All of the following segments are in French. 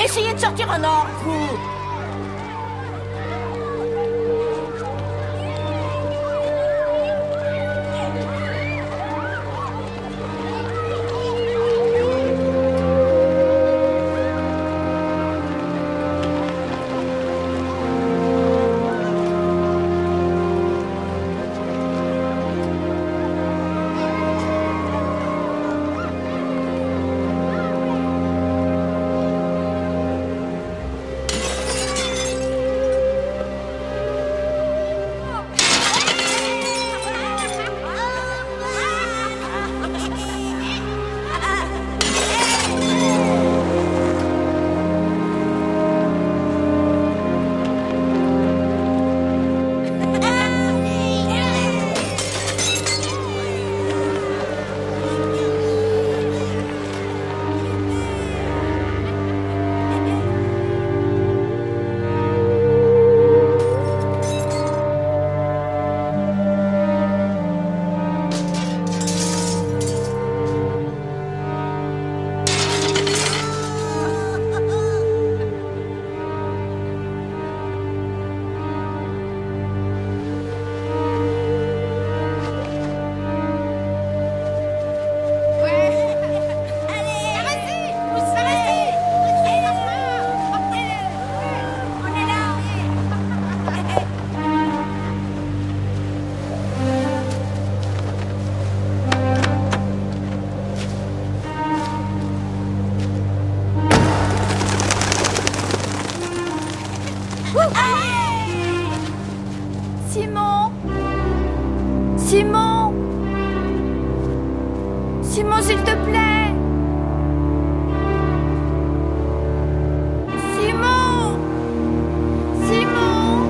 Essayez de sortir un ordre, vous. Simon! Simon! Simon, s'il te plaît! Simon! Simon!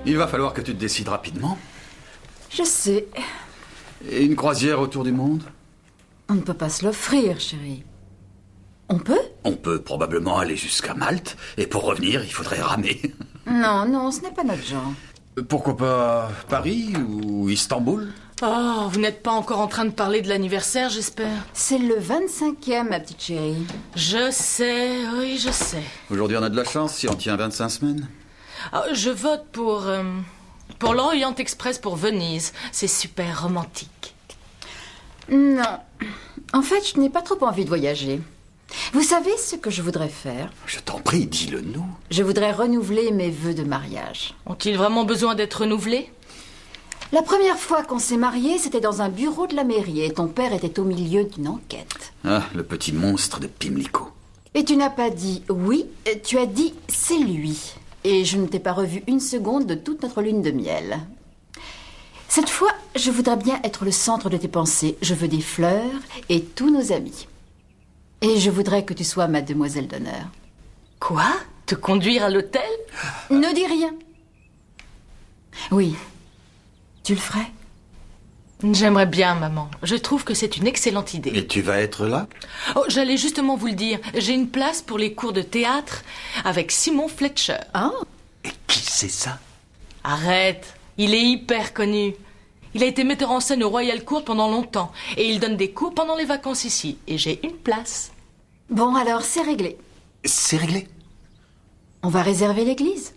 Il va falloir que tu te décides rapidement. Je sais. Et une croisière autour du monde? On ne peut pas se l'offrir, chérie. On peut? On peut probablement aller jusqu'à Malte, et pour revenir, il faudrait ramer. Non, non, ce n'est pas notre genre. Pourquoi pas Paris ou Istanbul? Oh, vous n'êtes pas encore en train de parler de l'anniversaire, j'espère? C'est le 25e, ma petite chérie. Je sais, oui, je sais. Aujourd'hui, on a de la chance si on tient 25 semaines. Je vote pour l'Orient Express pour Venise. C'est super romantique. Non. En fait, je n'ai pas trop envie de voyager. Vous savez ce que je voudrais faire? Je t'en prie, dis-le-nous. Je voudrais renouveler mes vœux de mariage. Ont-ils vraiment besoin d'être renouvelés? La première fois qu'on s'est mariés, c'était dans un bureau de la mairie et ton père était au milieu d'une enquête. Ah, le petit monstre de Pimlico. Et tu n'as pas dit oui, tu as dit c'est lui. Et je ne t'ai pas revu une seconde de toute notre lune de miel. Cette fois, je voudrais bien être le centre de tes pensées. Je veux des fleurs et tous nos amis. Et je voudrais que tu sois ma demoiselle d'honneur. Quoi? Te conduire à l'hôtel? Ne dis rien. Oui. Tu le ferais? J'aimerais bien, maman. Je trouve que c'est une excellente idée. Et tu vas être là? Oh, j'allais justement vous le dire. J'ai une place pour les cours de théâtre avec Simon Fletcher. Ah. Et qui c'est ça? Arrête. Il est hyper connu. Il a été metteur en scène au Royal Court pendant longtemps. Et il donne des cours pendant les vacances ici. Et j'ai une place. Bon, alors, c'est réglé. C'est réglé? On va réserver l'église.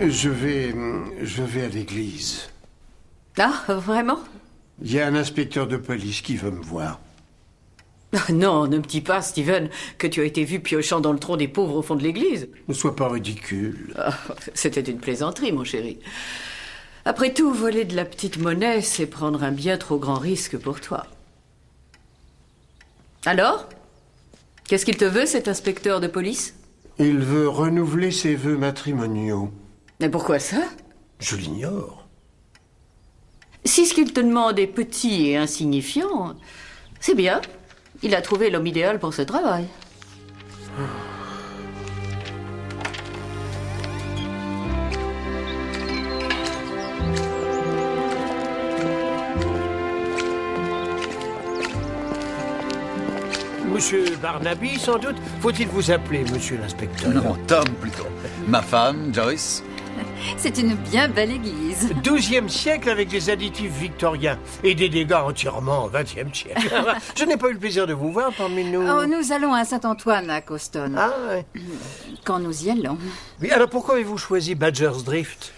Je vais à l'église. Ah, vraiment? Il y a un inspecteur de police qui veut me voir. Non, ne me dis pas, Steven, que tu as été vu piochant dans le tronc des pauvres au fond de l'église. Ne sois pas ridicule. Ah, c'était une plaisanterie, mon chéri. Après tout, voler de la petite monnaie, c'est prendre un bien trop grand risque pour toi. Alors? Qu'est-ce qu'il te veut, cet inspecteur de police? Il veut renouveler ses vœux matrimoniaux. Mais pourquoi ça? Je l'ignore. Si ce qu'il te demande est petit et insignifiant, c'est bien. Il a trouvé l'homme idéal pour ce travail. Monsieur Barnaby, sans doute. Faut-il vous appeler, monsieur l'inspecteur? Non, Tom plutôt. Ma femme, Joyce. C'est une bien belle église. 12e siècle avec des additifs victoriens et des dégâts entièrement 20e siècle. Je n'ai pas eu le plaisir de vous voir parmi nous. Oh, nous allons à Saint-Antoine, à Coston. Ah, ouais. Quand nous y allons. Oui, alors pourquoi avez-vous choisi Badger's Drift?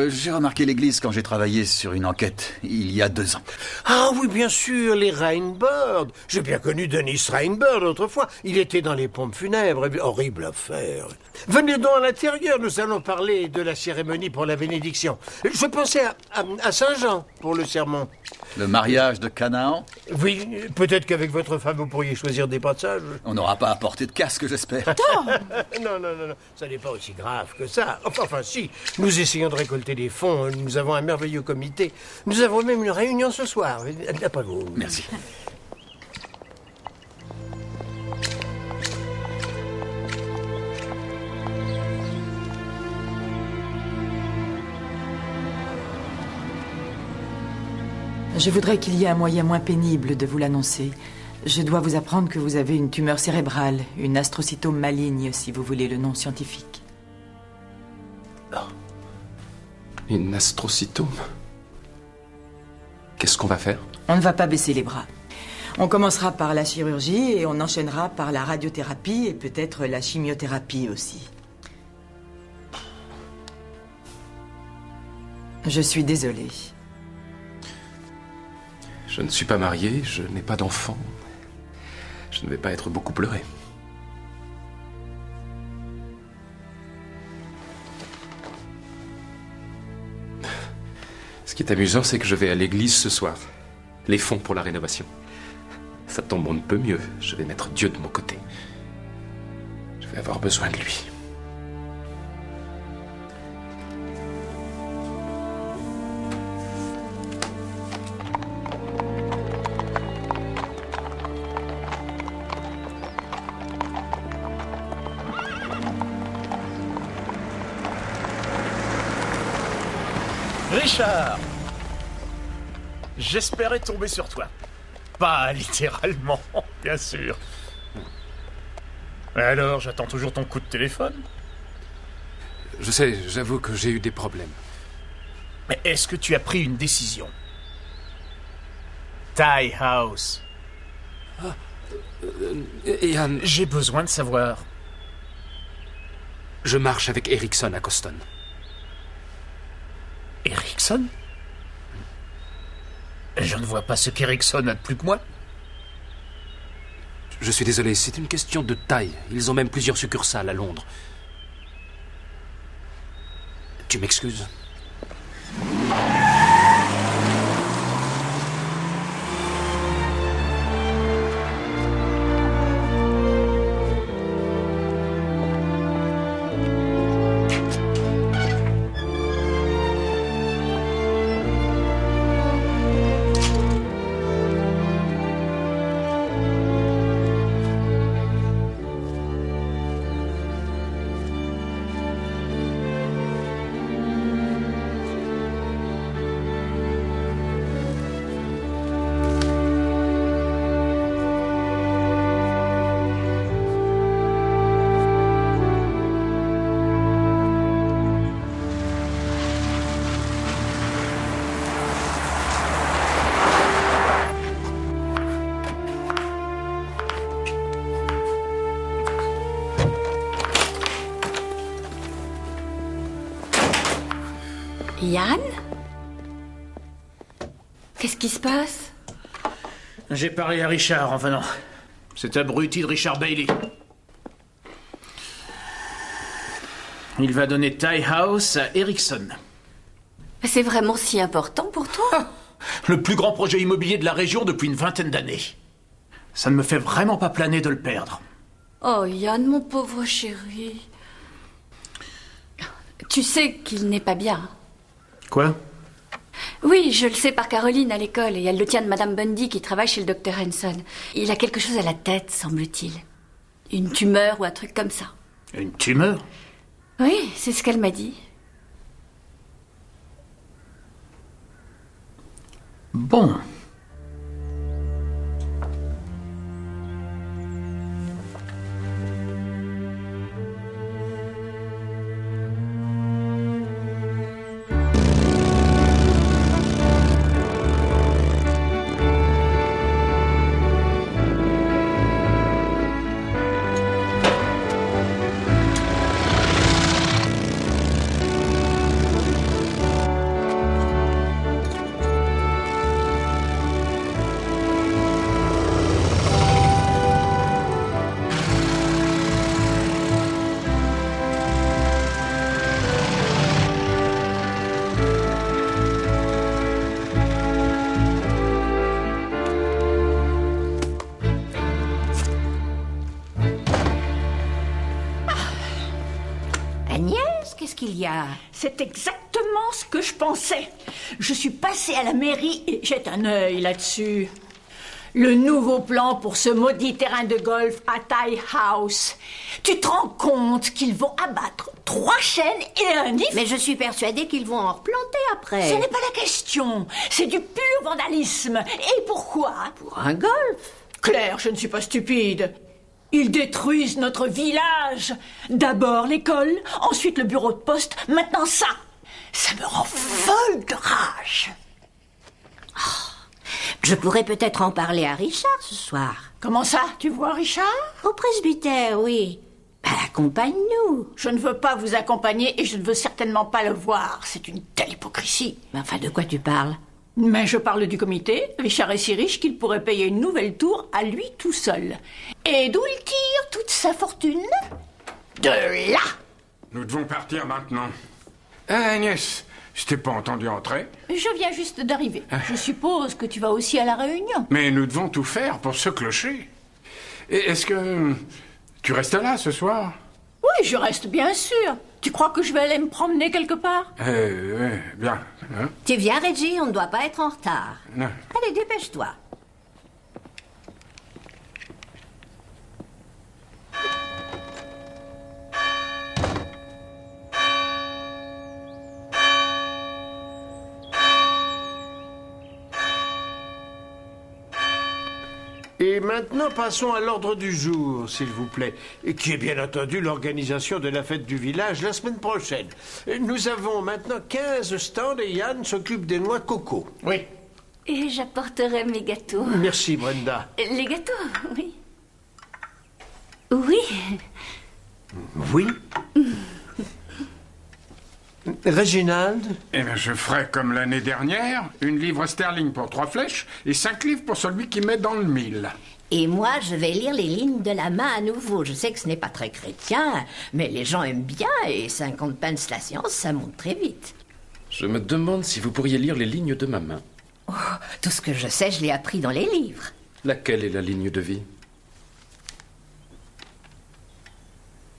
J'ai remarqué l'église quand j'ai travaillé sur une enquête, il y a 2 ans. Ah oui, bien sûr, les Rainbird. J'ai bien connu Dennis Rainbird autrefois. Il était dans les pompes funèbres. Horrible affaire. Venez donc à l'intérieur, nous allons parler de la cérémonie pour la bénédiction. Je pensais à Saint-Jean pour le sermon. Le mariage de Canaan? Oui, peut-être qu'avec votre femme, vous pourriez choisir des passages. On n'aura pas à porter de casque, j'espère. Non, ça n'est pas aussi grave que ça. Enfin, si, nous essayons de récolter des fonds. Nous avons un merveilleux comité. Nous avons même une réunion ce soir. Après vous. Merci. Je voudrais qu'il y ait un moyen moins pénible de vous l'annoncer. Je dois vous apprendre que vous avez une tumeur cérébrale, une astrocytome maligne, si vous voulez le nom scientifique. Une astrocytome? Qu'est-ce qu'on va faire? On ne va pas baisser les bras. On commencera par la chirurgie et on enchaînera par la radiothérapie et peut-être la chimiothérapie aussi. Je suis désolée. Je ne suis pas marié, je n'ai pas d'enfant. Je ne vais pas être beaucoup pleuré. Ce qui est amusant, c'est que je vais à l'église ce soir. Les fonds pour la rénovation. Ça tombe on ne peut mieux. Je vais mettre Dieu de mon côté. Je vais avoir besoin de lui. Richard! J'espérais tomber sur toi. Pas littéralement, bien sûr. Alors, j'attends toujours ton coup de téléphone. Je sais, j'avoue que j'ai eu des problèmes. Mais est-ce que tu as pris une décision? Ty House. Ian, j'ai besoin de savoir. Je marche avec Erickson à Coston. Erickson? Je ne vois pas ce qu'Erickson a de plus que moi. Je suis désolé, c'est une question de taille. Ils ont même plusieurs succursales à Londres. Tu m'excuses? Ian? Qu'est-ce qui se passe? J'ai parlé à Richard en venant. Cet abruti de Richard Bailey. Il va donner Ty House à Erickson. C'est vraiment si important pour toi? Le plus grand projet immobilier de la région depuis une vingtaine d'années. Ça ne me fait vraiment pas planer de le perdre. Oh, Ian, mon pauvre chéri. Tu sais qu'il n'est pas bien. Quoi? Oui, je le sais par Caroline à l'école, et elle le tient de Madame Bundy qui travaille chez le docteur Hanson. Il a quelque chose à la tête, semble-t-il. Une tumeur ou un truc comme ça. Une tumeur? Oui, c'est ce qu'elle m'a dit. Bon. C'est exactement ce que je pensais. Je suis passée à la mairie et jette un œil là-dessus. Le nouveau plan pour ce maudit terrain de golf à Ty House. Tu te rends compte qu'ils vont abattre 3 chênes et un if? Mais je suis persuadée qu'ils vont en replanter après. Ce n'est pas la question. C'est du pur vandalisme. Et pourquoi? Pour un golf. Claire, je ne suis pas stupide. Ils détruisent notre village. D'abord l'école, ensuite le bureau de poste, maintenant ça. Ça me rend folle de rage. Je pourrais peut-être en parler à Richard ce soir. Comment ça, tu vois Richard? Au presbytère, oui. Accompagne-nous. Je ne veux pas vous accompagner et je ne veux certainement pas le voir. C'est une telle hypocrisie. Mais enfin, de quoi tu parles? Mais je parle du comité. Richard est si riche qu'il pourrait payer une nouvelle tour à lui tout seul. Et d'où il tire toute sa fortune? De là! Nous devons partir maintenant. Ah, Agnès, je t'ai pas entendu entrer. Je viens juste d'arriver. Je suppose que tu vas aussi à la réunion. Mais nous devons tout faire pour ce clocher. Et est-ce que tu restes là ce soir? Oui, je reste bien sûr. Tu crois que je vais aller me promener quelque part? Bien. Hein? Tu viens, Reggie, on ne doit pas être en retard. Non. Allez, dépêche-toi. Et maintenant, passons à l'ordre du jour, s'il vous plaît, et qui est bien entendu l'organisation de la fête du village la semaine prochaine. Nous avons maintenant 15 stands et Yann s'occupe des noix de coco. Oui. Et j'apporterai mes gâteaux. Merci, Brenda. Les gâteaux, oui. Oui. Oui. Réginald? Eh bien, je ferai comme l'année dernière, 1 livre sterling pour 3 flèches et 5 livres pour celui qui met dans le mille. Et moi, je vais lire les lignes de la main à nouveau. Je sais que ce n'est pas très chrétien, mais les gens aiment bien et 50 pence la séance, ça monte très vite. Je me demande si vous pourriez lire les lignes de ma main. Oh, tout ce que je sais, je l'ai appris dans les livres. Laquelle est la ligne de vie?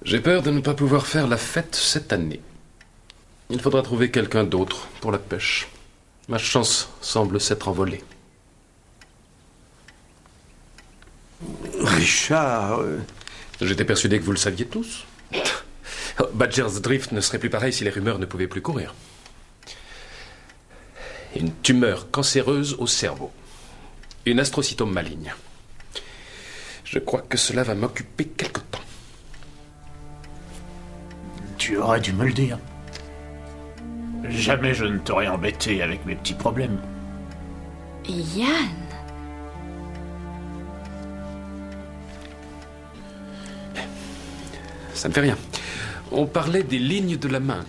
J'ai peur de ne pas pouvoir faire la fête cette année. Il faudra trouver quelqu'un d'autre pour la pêche. Ma chance semble s'être envolée. Richard... J'étais persuadé que vous le saviez tous. Badger's Drift ne serait plus pareil si les rumeurs ne pouvaient plus courir. Une tumeur cancéreuse au cerveau. Une astrocytome maligne. Je crois que cela va m'occuper quelque temps. Tu aurais dû me le dire. Jamais je ne t'aurais embêté avec mes petits problèmes. Yann. Ça ne fait rien. On parlait des lignes de la main.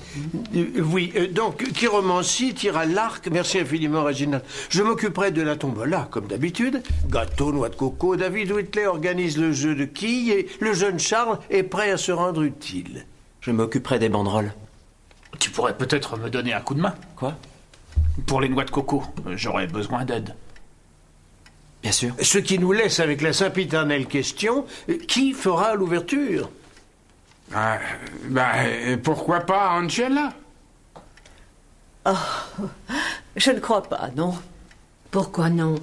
Oui, donc, Chiromancie tira l'arc. Merci infiniment, Réginald. Je m'occuperai de la tombola, comme d'habitude. Gâteau, noix de coco. David Whitley organise le jeu de quilles et le jeune Charles est prêt à se rendre utile. Je m'occuperai des banderoles. Tu pourrais peut-être me donner un coup de main. Quoi? Pour les noix de coco, j'aurais besoin d'aide. Bien sûr. Ce qui nous laisse avec la sempiternelle question, qui fera l'ouverture? Pourquoi pas Angela? Oh, je ne crois pas, non. Pourquoi non?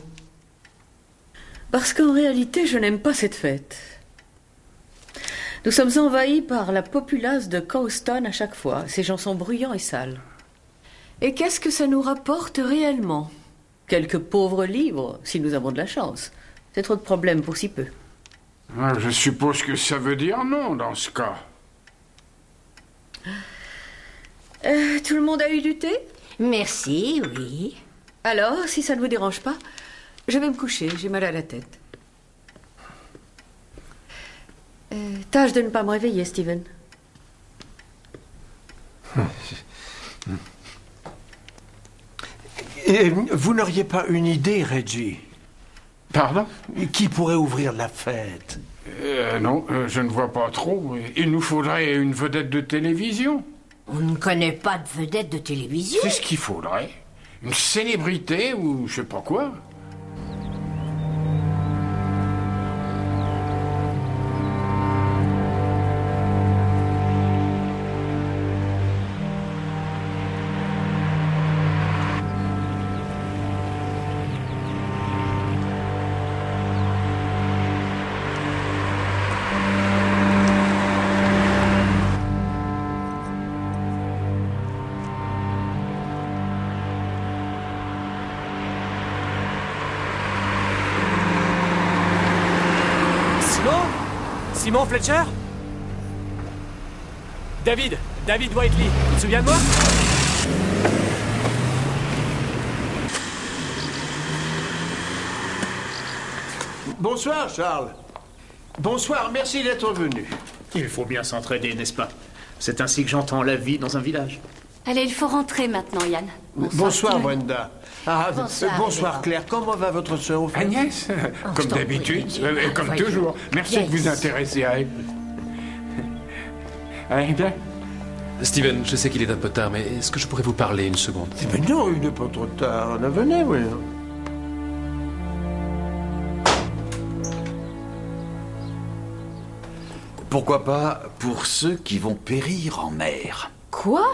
Parce qu'en réalité, je n'aime pas cette fête. Nous sommes envahis par la populace de Cowston à chaque fois. Ces gens sont bruyants et sales. Et qu'est-ce que ça nous rapporte réellement? Quelques pauvres livres, si nous avons de la chance. C'est trop de problèmes pour si peu. Je suppose que ça veut dire non dans ce cas. Tout le monde a eu du thé? Merci, oui. Alors, si ça ne vous dérange pas, je vais me coucher, j'ai mal à la tête. Tâche de ne pas me réveiller, Steven. Vous n'auriez pas une idée, Reggie? Pardon? Qui pourrait ouvrir la fête? Non, je ne vois pas trop. Il nous faudrait une vedette de télévision. On ne connaît pas de vedette de télévision. C'est ce qu'il faudrait. Une célébrité ou je sais pas quoi. Simon Fletcher? David Whiteley, tu te souviens de moi? Bonsoir, Charles. Bonsoir, merci d'être venu. Il faut bien s'entraider, n'est-ce pas? C'est ainsi que j'entends la vie dans un village. Allez, il faut rentrer maintenant, Yann. Bonsoir, Brenda. Bonsoir, Claire. Comment va votre sœur au fait? Agnès, comme d'habitude, comme toujours. Merci de vous intéresser à elle. Allez, bien. Steven, je sais qu'il est un peu tard, mais est-ce que je pourrais vous parler une seconde? Mais non, il n'est pas trop tard. Venez, oui. Pourquoi pas pour ceux qui vont périr en mer? Quoi?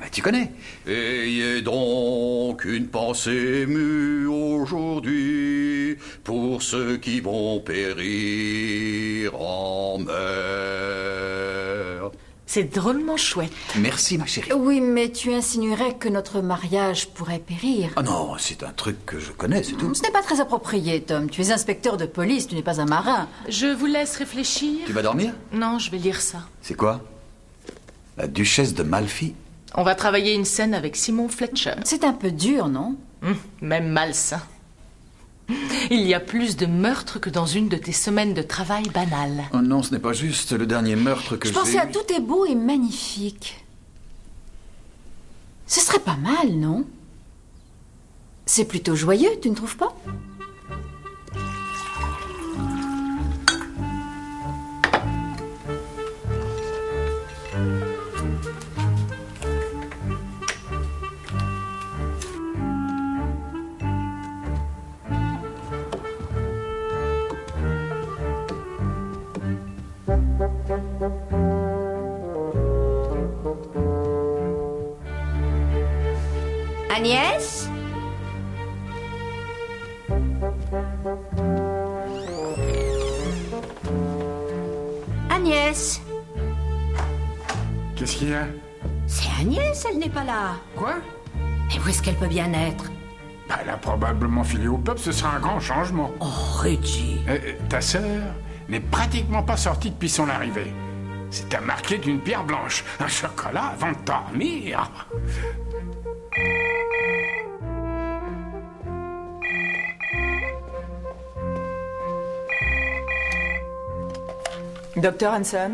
Mais tu connais. Ayez donc une pensée mue aujourd'hui pour ceux qui vont périr en mer. C'est drôlement chouette. Merci, ma chérie. Oui, mais tu insinuerais que notre mariage pourrait périr. Ah non, c'est un truc que je connais, c'est tout. Ce n'est pas très approprié, Tom. Tu es inspecteur de police, tu n'es pas un marin. Je vous laisse réfléchir. Tu vas dormir? Non, je vais lire ça. C'est quoi? La duchesse de Malfi? On va travailler une scène avec Simon Fletcher. C'est un peu dur, non? Même malsain. Il y a plus de meurtres que dans une de tes semaines de travail banales. Oh non, ce n'est pas juste le dernier meurtre que Je j'ai... pensais à Tout est beau et magnifique. Ce serait pas mal, non? C'est plutôt joyeux, tu ne trouves pas? Agnès? Agnès? Qu'est-ce qu'il y a? C'est Agnès, elle n'est pas là. Quoi? Et où est-ce qu'elle peut bien être? Bah, elle a probablement filé au pub, ce sera un grand changement. Oh, Reggie. Ta sœur n'est pratiquement pas sortie depuis son arrivée. C'était marqué d'une pierre blanche. Un chocolat avant de dormir. Docteur Hanson?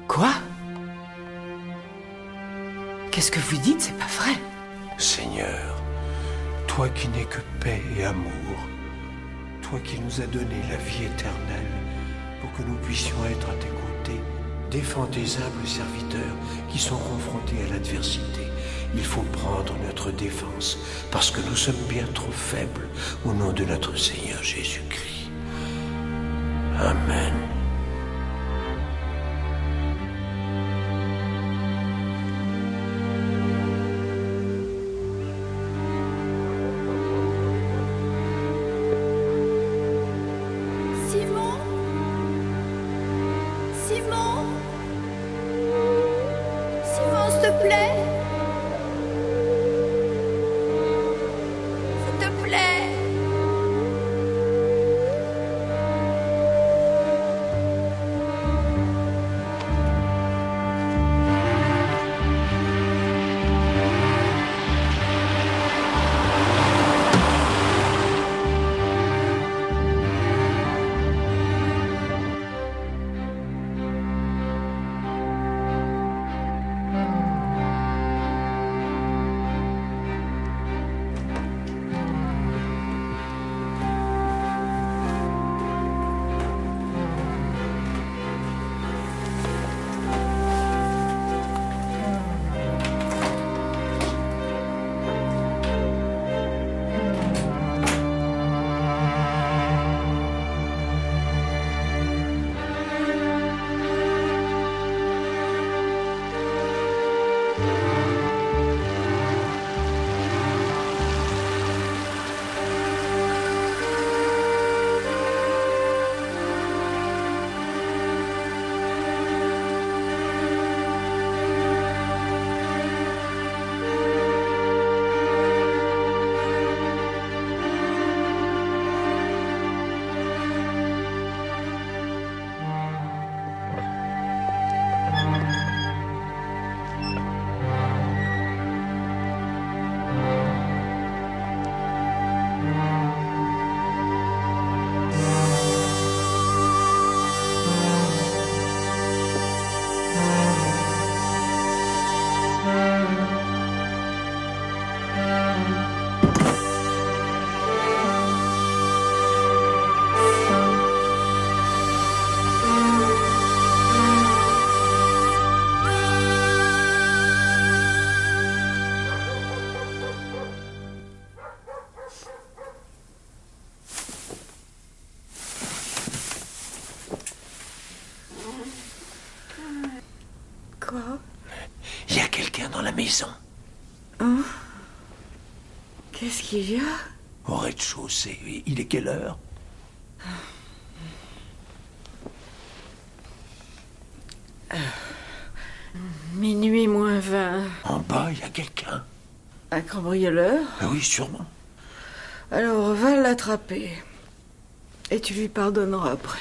Quoi? Qu'est-ce que vous dites? C'est pas vrai. Seigneur, toi qui n'es que paix et amour, toi qui nous as donné la vie éternelle pour que nous puissions être à tes côtés, défends tes humbles serviteurs qui sont confrontés à l'adversité. Il faut prendre notre défense parce que nous sommes bien trop faibles au nom de notre Seigneur Jésus-Christ. Amen. Simon? Simon? Simon, s'il te plaît? S'il te plaît? Quoi? Il y a quelqu'un dans la maison. Hein? Qu'est-ce qu'il y a? Au rez-de-chaussée. Il est quelle heure? quelqu'un. Un cambrioleur? Oui, sûrement. Alors, va l'attraper. Et tu lui pardonneras après.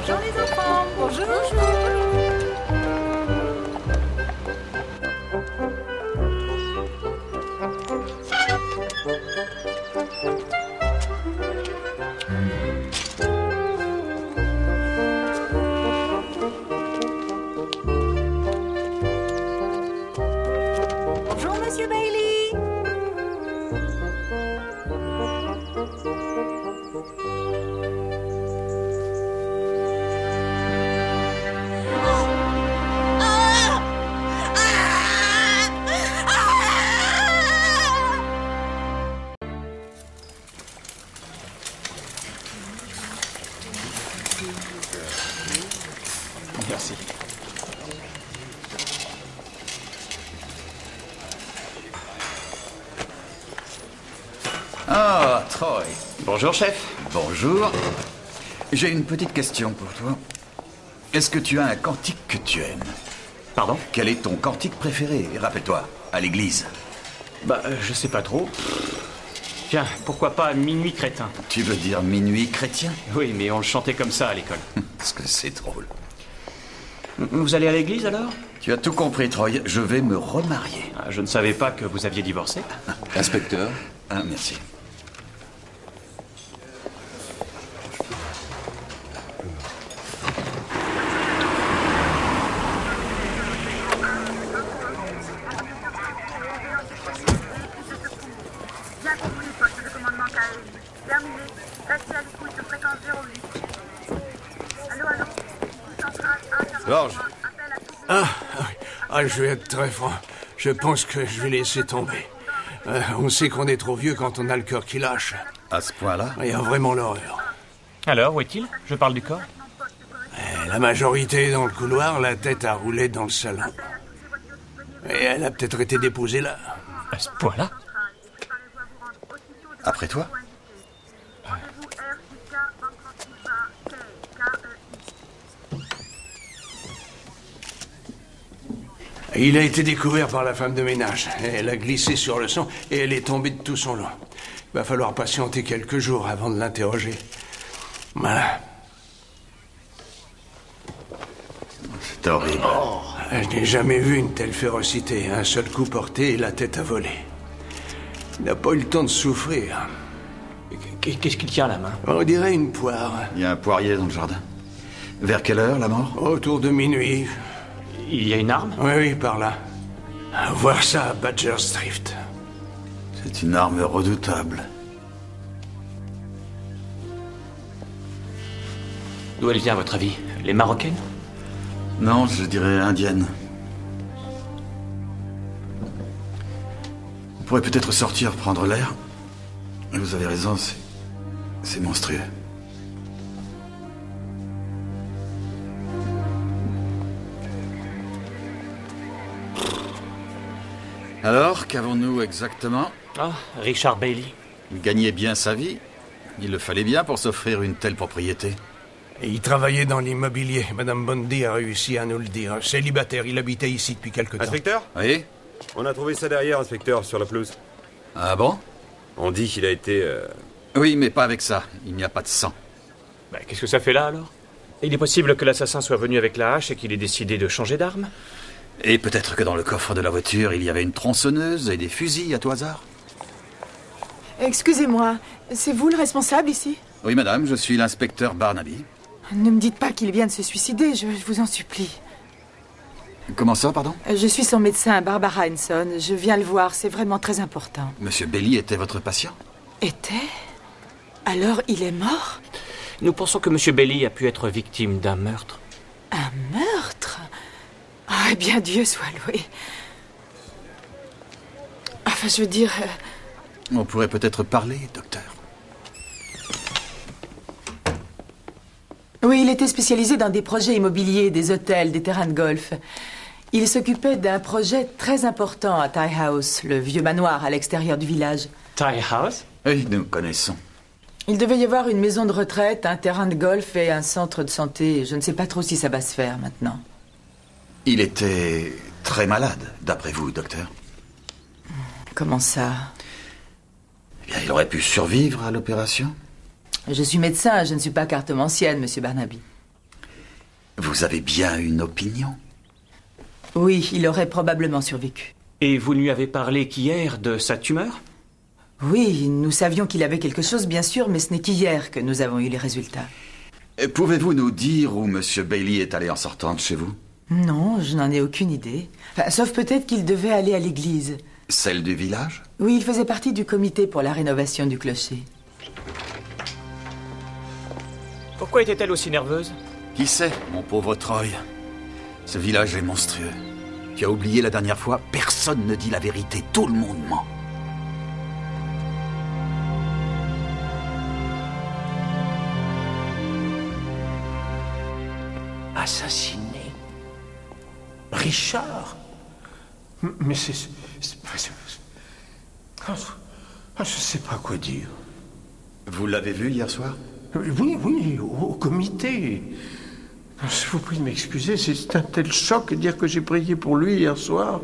Bonjour les enfants, bonjour. Bonjour Monsieur Bailey. Merci. Ah, Troy. Bonjour, chef. Bonjour. J'ai une petite question pour toi. Est-ce que tu as un cantique que tu aimes? Pardon? Quel est ton cantique préféré? Rappelle-toi, à l'église. Bah, je sais pas trop. Tiens, pourquoi pas Minuit crétin? Tu veux dire Minuit chrétien? Oui, mais on le chantait comme ça à l'école. Est-ce que c'est drôle? Vous allez à l'église alors? Tu as tout compris, Troy. Je vais me remarier. Ah, je ne savais pas que vous aviez divorcé. Inspecteur. Ah, merci. Georges. Je vais être très franc. Je pense que je vais laisser tomber. On sait qu'on est trop vieux quand on a le cœur qui lâche. À ce point-là? Il y a vraiment l'horreur. Alors, où est-il? Je parle du corps. La majorité est dans le couloir, la tête a roulé dans le salon. Et elle a peut-être été déposée là. À ce point-là? Après toi? Il a été découvert par la femme de ménage. Elle a glissé sur le sang et elle est tombée de tout son long. Il va falloir patienter quelques jours avant de l'interroger. Voilà. C'est horrible. Je n'ai jamais vu une telle férocité. Un seul coup porté et la tête a volé. Il n'a pas eu le temps de souffrir. Qu'est-ce qu'il tient à la main? On dirait une poire. Il y a un poirier dans le jardin. Vers quelle heure, la mort? Autour de minuit. Il y a une arme? Oui, par là. Voir ça à Badger's Drift. C'est une arme redoutable. D'où elle vient, à votre avis? Les Marocaines? Non, je dirais indienne. On pourrait peut-être sortir, prendre l'air. Mais vous avez raison, c'est monstrueux. Alors, qu'avons-nous exactement? Ah, Richard Bailey. Il gagnait bien sa vie. Il le fallait bien pour s'offrir une telle propriété. Et il travaillait dans l'immobilier. Madame Bundy a réussi à nous le dire. Célibataire, il habitait ici depuis quelque temps. Inspecteur ? Oui. On a trouvé ça derrière, inspecteur, sur la pelouse. Ah bon? On dit qu'il a été... Oui, mais pas avec ça. Il n'y a pas de sang. Bah, qu'est-ce que ça fait là, alors? Il est possible que l'assassin soit venu avec la hache et qu'il ait décidé de changer d'arme? Et peut-être que dans le coffre de la voiture, il y avait une tronçonneuse et des fusils à tout hasard. Excusez-moi, c'est vous le responsable ici? Oui, madame, je suis l'inspecteur Barnaby. Ne me dites pas qu'il vient de se suicider, je vous en supplie. Comment ça, pardon? Je suis son médecin, Barbara Henson. Je viens le voir, c'est vraiment très important. Monsieur Bailey était votre patient? Était? Alors il est mort? Nous pensons que M. Bailey a pu être victime d'un meurtre. Un meurtre? Ah, eh bien, Dieu soit loué. Enfin, je veux dire... On pourrait peut-être parler, docteur. Oui, il était spécialisé dans des projets immobiliers, des hôtels, des terrains de golf. Il s'occupait d'un projet très important à Tie House, le vieux manoir à l'extérieur du village. Tie House? Oui, nous connaissons. Il devait y avoir une maison de retraite, un terrain de golf et un centre de santé. Je ne sais pas trop si ça va se faire maintenant. Il était très malade, d'après vous, docteur? Comment ça? Eh bien, il aurait pu survivre à l'opération. Je suis médecin, je ne suis pas cartomancienne, monsieur Barnaby. Vous avez bien une opinion? Oui, il aurait probablement survécu. Et vous ne lui avez parlé qu'hier de sa tumeur? Oui, nous savions qu'il avait quelque chose, bien sûr, mais ce n'est qu'hier que nous avons eu les résultats. Pouvez-vous nous dire où monsieur Bailey est allé en sortant de chez vous? Non, je n'en ai aucune idée. Enfin, sauf peut-être qu'il devait aller à l'église. Celle du village? Oui, il faisait partie du comité pour la rénovation du clocher. Pourquoi était-elle aussi nerveuse? Qui sait, mon pauvre Troy? Ce village est monstrueux. Tu as oublié la dernière fois, personne ne dit la vérité, tout le monde ment. Assassiné? Richard? Mais c'est... je ne sais pas quoi dire. Vous l'avez vu hier soir? Oui, au comité. Je vous prie de m'excuser, c'est un tel choc de dire que j'ai prié pour lui hier soir.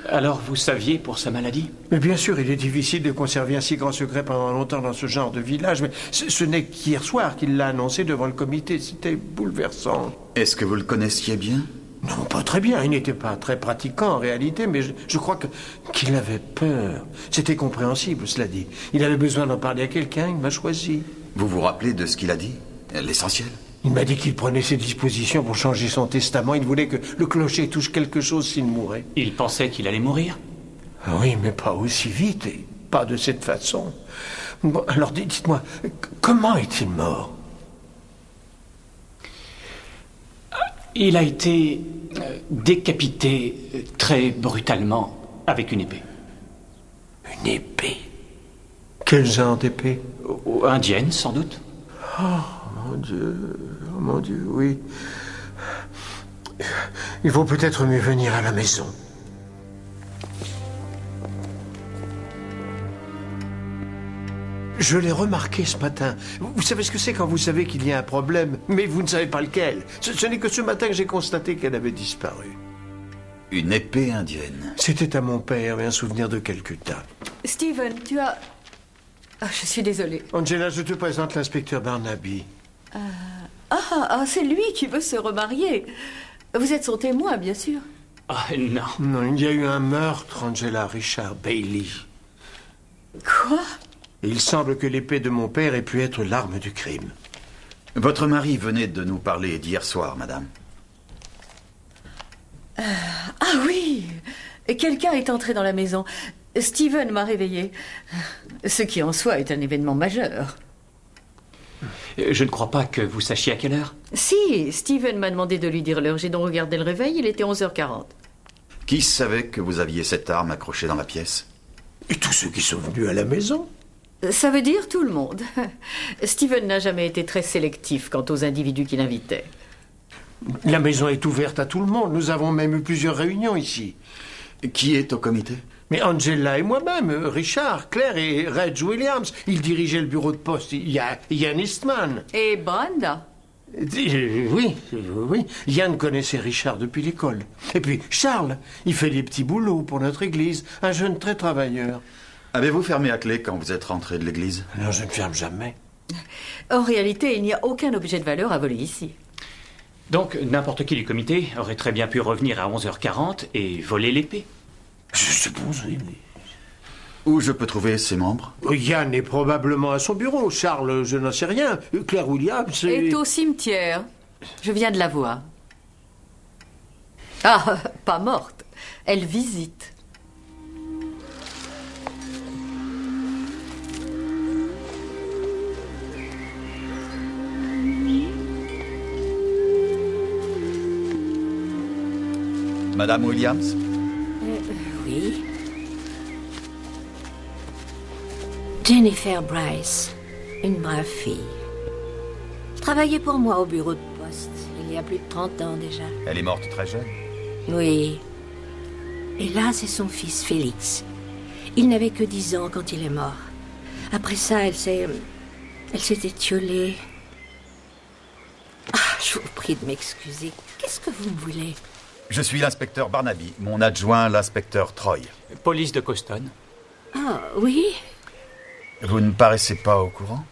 Alors vous saviez pour sa maladie? Mais bien sûr, il est difficile de conserver un si grand secret pendant longtemps dans ce genre de village, mais ce n'est qu'hier soir qu'il l'a annoncé devant le comité. C'était bouleversant. Est-ce que vous le connaissiez bien? Non, pas très bien. Il n'était pas très pratiquant en réalité, mais je crois qu'il avait peur. C'était compréhensible, cela dit. Il avait besoin d'en parler à quelqu'un, il m'a choisi. Vous vous rappelez de ce qu'il a dit? L'essentiel? Il m'a dit qu'il prenait ses dispositions pour changer son testament. Il voulait que le clocher touche quelque chose s'il mourait. Il pensait qu'il allait mourir? Oui, mais pas aussi vite et pas de cette façon. Bon, alors dites-moi, comment est-il mort? Il a été décapité très brutalement avec une épée. Une épée? Quel genre d'épée? Indienne, sans doute. Oh, mon Dieu, oui. Il vaut peut-être mieux venir à la maison. Je l'ai remarqué ce matin. Vous savez ce que c'est quand vous savez qu'il y a un problème, mais vous ne savez pas lequel. Ce n'est que ce matin que j'ai constaté qu'elle avait disparu. Une épée indienne. C'était à mon père et un souvenir de Calcutta. Stephen, tu as... Ah, je suis désolée. Angela, je te présente l'inspecteur Barnaby. C'est lui qui veut se remarier. Vous êtes son témoin, bien sûr. Ah, non. Non, il y a eu un meurtre, Angela. Richard Bailey. Quoi? Il semble que l'épée de mon père ait pu être l'arme du crime. Votre mari venait de nous parler d'hier soir, madame. Ah oui! Quelqu'un est entré dans la maison. Stephen m'a réveillée. Ce qui en soi est un événement majeur. Je ne crois pas que vous sachiez à quelle heure. Si, Stephen m'a demandé de lui dire l'heure. J'ai donc regardé le réveil, il était 11h40. Qui savait que vous aviez cette arme accrochée dans la pièce? Et tous ceux qui sont venus à la maison? Ça veut dire tout le monde. Stephen n'a jamais été très sélectif quant aux individus qu'il invitait. La maison est ouverte à tout le monde. Nous avons même eu plusieurs réunions ici. Qui est au comité? Mais Angela et moi-même, Richard, Claire et Reg Williams. Ils dirigeaient le bureau de poste. Il y a Ian Eastman. Et Brenda? Oui, oui. Yann connaissait Richard depuis l'école. Et puis Charles, il fait des petits boulots pour notre église. Un jeune très travailleur. Avez-vous fermé à clé quand vous êtes rentré de l'église? Non, je ne ferme jamais. En réalité, il n'y a aucun objet de valeur à voler ici. Donc, n'importe qui du comité aurait très bien pu revenir à 11h40 et voler l'épée. Je suppose, oui. Où je peux trouver ses membres? Yann est probablement à son bureau. Charles, je n'en sais rien. Claire Williams est au cimetière. Je viens de la voir. Ah, pas morte. Elle visite. Madame Williams? Oui. Jennifer Bryce, une brave fille. Travaillait pour moi au bureau de poste, il y a plus de 30 ans déjà. Elle est morte très jeune? Oui. Et là, c'est son fils, Félix. Il n'avait que 10 ans quand il est mort. Après ça, elle s'est étiolée. Ah, je vous prie de m'excuser. Qu'est-ce que vous me voulez? Je suis l'inspecteur Barnaby, mon adjoint l'inspecteur Troy. Police de Coston. Ah, oui? Vous ne paraissez pas au courant?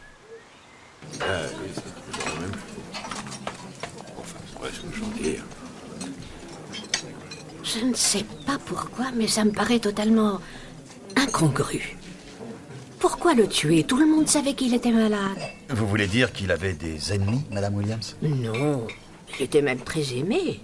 Je ne sais pas pourquoi, mais ça me paraît totalement incongru. Pourquoi le tuer? Tout le monde savait qu'il était malade. Vous voulez dire qu'il avait des ennemis, Madame Williams? Non, il était même très aimé.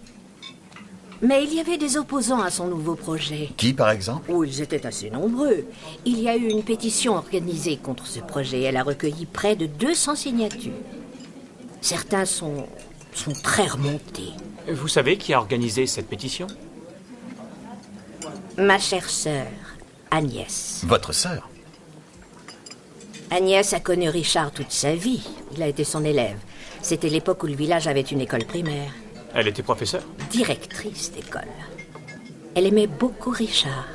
Mais il y avait des opposants à son nouveau projet. Qui, par exemple? Oh, ils étaient assez nombreux. Il y a eu une pétition organisée contre ce projet. Elle a recueilli près de 200 signatures. Certains sont très remontés. Vous savez qui a organisé cette pétition? Ma chère sœur, Agnès. Votre sœur? Agnès a connu Richard toute sa vie. Il a été son élève. C'était l'époque où le village avait une école primaire. Elle était professeure? Directrice d'école. Elle aimait beaucoup Richard.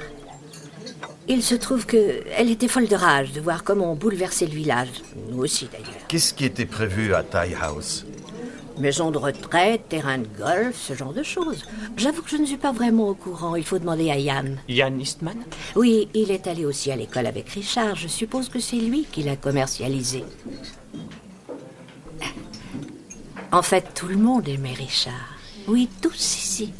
Il se trouve qu'elle était folle de rage de voir comment on bouleversait le village. Nous aussi, d'ailleurs. Qu'est-ce qui était prévu à Tie House? Maison de retraite, terrain de golf, ce genre de choses. J'avoue que je ne suis pas vraiment au courant. Il faut demander à Yann. Yann Eastman? Oui, il est allé aussi à l'école avec Richard. Je suppose que c'est lui qui l'a commercialisé. En fait, tout le monde aimait Richard. Oui, tous ici.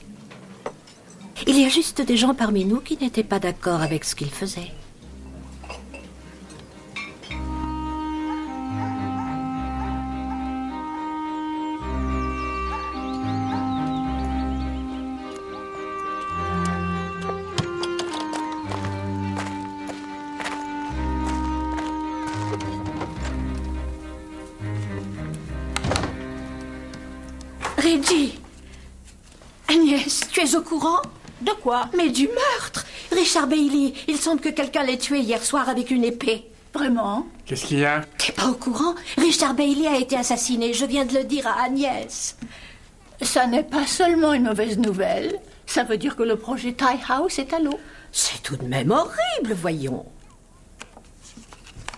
Il y a juste des gens parmi nous qui n'étaient pas d'accord avec ce qu'il faisait. Reggie! Agnès, tu es au courant? De quoi? Mais du meurtre! Richard Bailey, il semble que quelqu'un l'ait tué hier soir avec une épée. Vraiment? Qu'est-ce qu'il y a? T'es pas au courant? Richard Bailey a été assassiné, je viens de le dire à Agnès. Ça n'est pas seulement une mauvaise nouvelle. Ça veut dire que le projet Tie House est à l'eau. C'est tout de même horrible, voyons.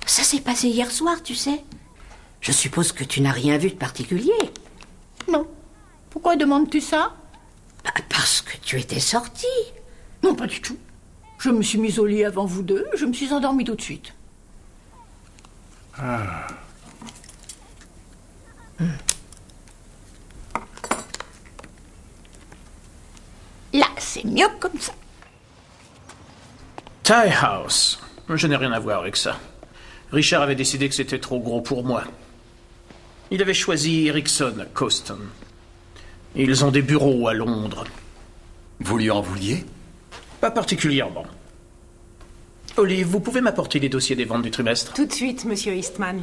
Ça s'est passé hier soir, tu sais. Je suppose que tu n'as rien vu de particulier. Non. Pourquoi demandes-tu ça? Parce que tu étais sortie. Non, pas du tout. Je me suis mise au lit avant vous deux, je me suis endormie tout de suite. Ah. Là, c'est mieux comme ça. Tie House. Je n'ai rien à voir avec ça. Richard avait décidé que c'était trop gros pour moi. Il avait choisi Erickson à Coston. Ils ont des bureaux à Londres. Vous lui en vouliez? Pas particulièrement. Olive, vous pouvez m'apporter les dossiers des ventes du trimestre? Tout de suite, monsieur Eastman.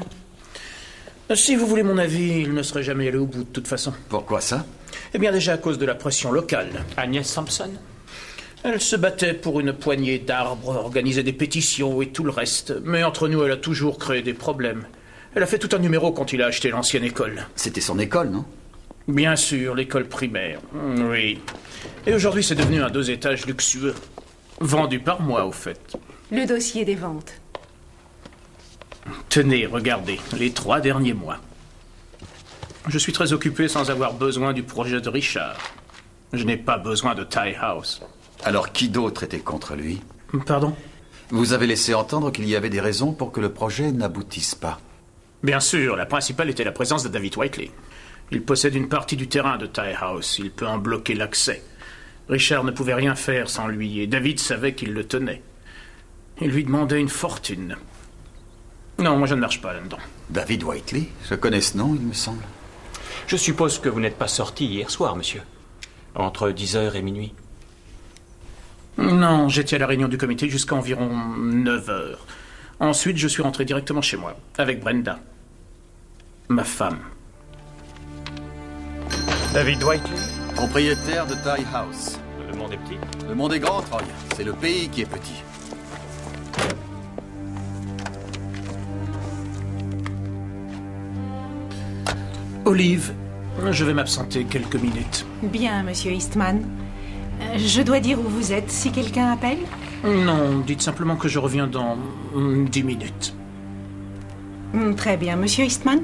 Si vous voulez mon avis, il ne serait jamais allé au bout de toute façon. Pourquoi ça? Eh bien déjà à cause de la pression locale. Agnès Sampson? Elle se battait pour une poignée d'arbres, organisait des pétitions et tout le reste. Mais entre nous, elle a toujours créé des problèmes. Elle a fait tout un numéro quand il a acheté l'ancienne école. C'était son école, non? Bien sûr, l'école primaire. Oui. Et aujourd'hui, c'est devenu un 2 étages luxueux. Vendu par moi, au fait. Le dossier des ventes. Tenez, regardez, les 3 derniers mois. Je suis très occupé sans avoir besoin du projet de Richard. Je n'ai pas besoin de Tie House. Alors qui d'autre était contre lui? Pardon? Vous avez laissé entendre qu'il y avait des raisons pour que le projet n'aboutisse pas. Bien sûr, la principale était la présence de David Whiteley. Il possède une partie du terrain de Tie House. Il peut en bloquer l'accès. Richard ne pouvait rien faire sans lui, et David savait qu'il le tenait. Il lui demandait une fortune. Non, moi je ne marche pas là-dedans. David Whiteley? Je connais ce nom, il me semble. Je suppose que vous n'êtes pas sorti hier soir, monsieur. Entre 10h et minuit. Non, j'étais à la réunion du comité jusqu'à environ 9h. Ensuite, je suis rentré directement chez moi, avec Brenda. Ma femme. David Whiteley? Propriétaire de Tie House. Le monde est petit? Le monde est grand, Troy. C'est le pays qui est petit. Olive, je vais m'absenter quelques minutes. Bien, monsieur Eastman. Je dois dire où vous êtes si quelqu'un appelle? Non, dites simplement que je reviens dans 10 minutes. Très bien, monsieur Eastman.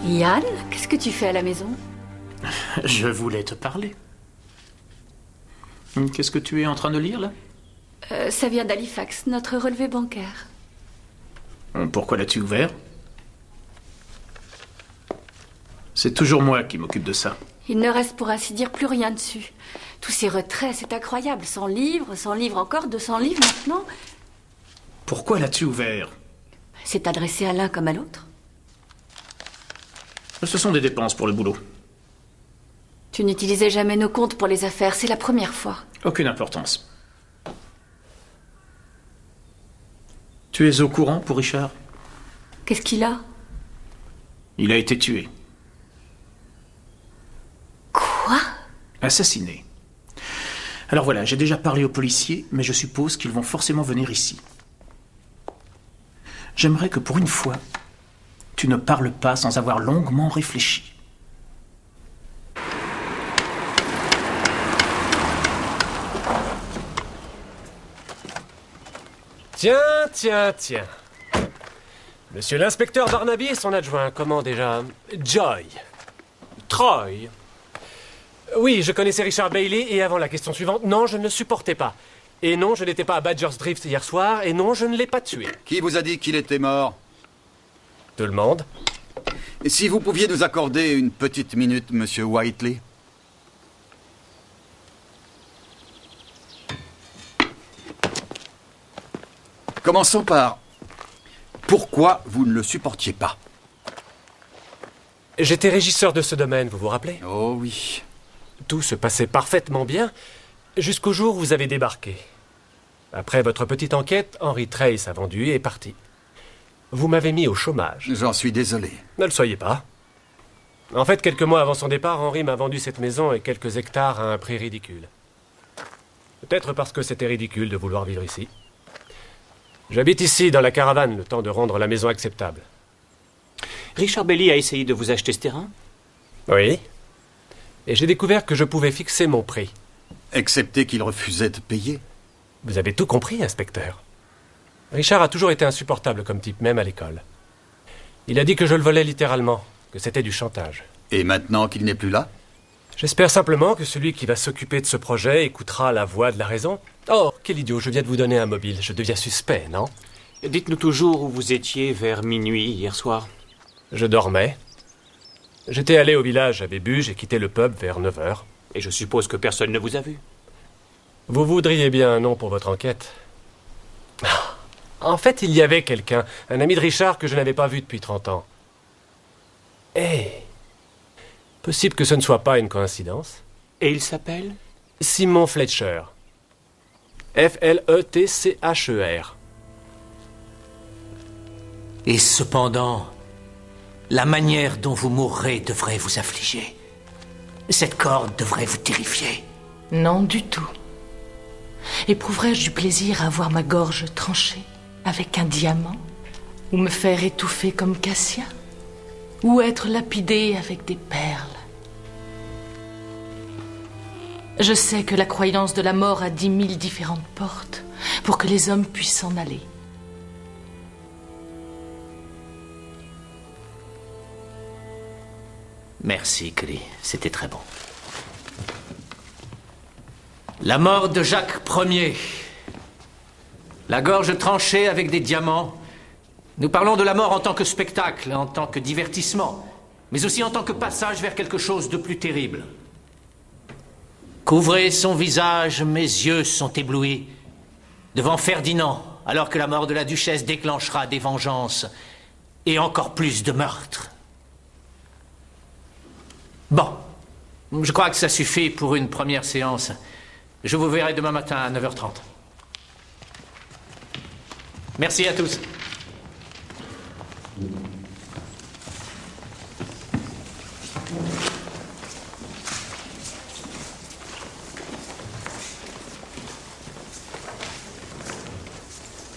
Yann, qu'est-ce que tu fais à la maison? Je voulais te parler. Qu'est-ce que tu es en train de lire, là? Ça vient d'Halifax, notre relevé bancaire. Pourquoi l'as-tu ouvert? C'est toujours moi qui m'occupe de ça. Il ne reste pour ainsi dire plus rien dessus. Tous ces retraits, c'est incroyable. 100 livres encore, 200 livres maintenant. Pourquoi l'as-tu ouvert? C'est adressé à l'un comme à l'autre. Ce sont des dépenses pour le boulot. Tu n'utilisais jamais nos comptes pour les affaires, c'est la première fois. Aucune importance. Tu es au courant pour Richard? Qu'est-ce qu'il a? Il a été tué. Quoi? Assassiné. Alors voilà, j'ai déjà parlé aux policiers, mais je suppose qu'ils vont forcément venir ici. J'aimerais que pour une fois, tu ne parles pas sans avoir longuement réfléchi. Tiens. Monsieur l'inspecteur Barnaby et son adjoint, comment déjà? Joy. Troy. Oui, je connaissais Richard Bailey et avant la question suivante, non, je ne le supportais pas. Et non, je n'étais pas à Badger's Drift hier soir et non, je ne l'ai pas tué. Qui vous a dit qu'il était mort? Tout le monde. Et si vous pouviez nous accorder une petite minute, monsieur Whiteley? Commençons par... Pourquoi vous ne le supportiez pas? J'étais régisseur de ce domaine, vous vous rappelez? Oh oui. Tout se passait parfaitement bien, jusqu'au jour où vous avez débarqué. Après votre petite enquête, Henry Trace a vendu et est parti. Vous m'avez mis au chômage. J'en suis désolé. Ne le soyez pas. En fait, quelques mois avant son départ, Henry m'a vendu cette maison et quelques hectares à un prix ridicule. Peut-être parce que c'était ridicule de vouloir vivre ici. J'habite ici, dans la caravane, le temps de rendre la maison acceptable. Richard Bailey a essayé de vous acheter ce terrain? Oui. Et j'ai découvert que je pouvais fixer mon prix. Excepté qu'il refusait de payer. Vous avez tout compris, inspecteur. Richard a toujours été insupportable comme type, même à l'école. Il a dit que je le volais littéralement, que c'était du chantage. Et maintenant qu'il n'est plus là? J'espère simplement que celui qui va s'occuper de ce projet écoutera la voix de la raison. Oh, quel idiot, je viens de vous donner un mobile. Je deviens suspect, non? Dites-nous toujours où vous étiez vers minuit hier soir. Je dormais. J'étais allé au village, j'avais bu, j'ai quitté le pub vers 9h. Et je suppose que personne ne vous a vu. Vous voudriez bien un nom pour votre enquête? En fait, il y avait quelqu'un, un ami de Richard que je n'avais pas vu depuis 30 ans. Possible que ce ne soit pas une coïncidence. Et il s'appelle? Simon Fletcher. Fletcher. Et cependant, la manière dont vous mourrez devrait vous affliger. Cette corde devrait vous terrifier. Non, du tout. Éprouverais-je du plaisir à voir ma gorge tranchée avec un diamant? Ou me faire étouffer comme Cassia? Ou être lapidé avec des perles? Je sais que la croyance de la mort a 10 000 différentes portes pour que les hommes puissent s'en aller. Merci, Cully. C'était très bon. La mort de Jacques Ier. La gorge tranchée avec des diamants. Nous parlons de la mort en tant que spectacle, en tant que divertissement, mais aussi en tant que passage vers quelque chose de plus terrible. Couvrez son visage, mes yeux sont éblouis. Devant Ferdinand, alors que la mort de la duchesse déclenchera des vengeances et encore plus de meurtres. Bon, je crois que ça suffit pour une première séance. Je vous verrai demain matin à 9h30. Merci à tous.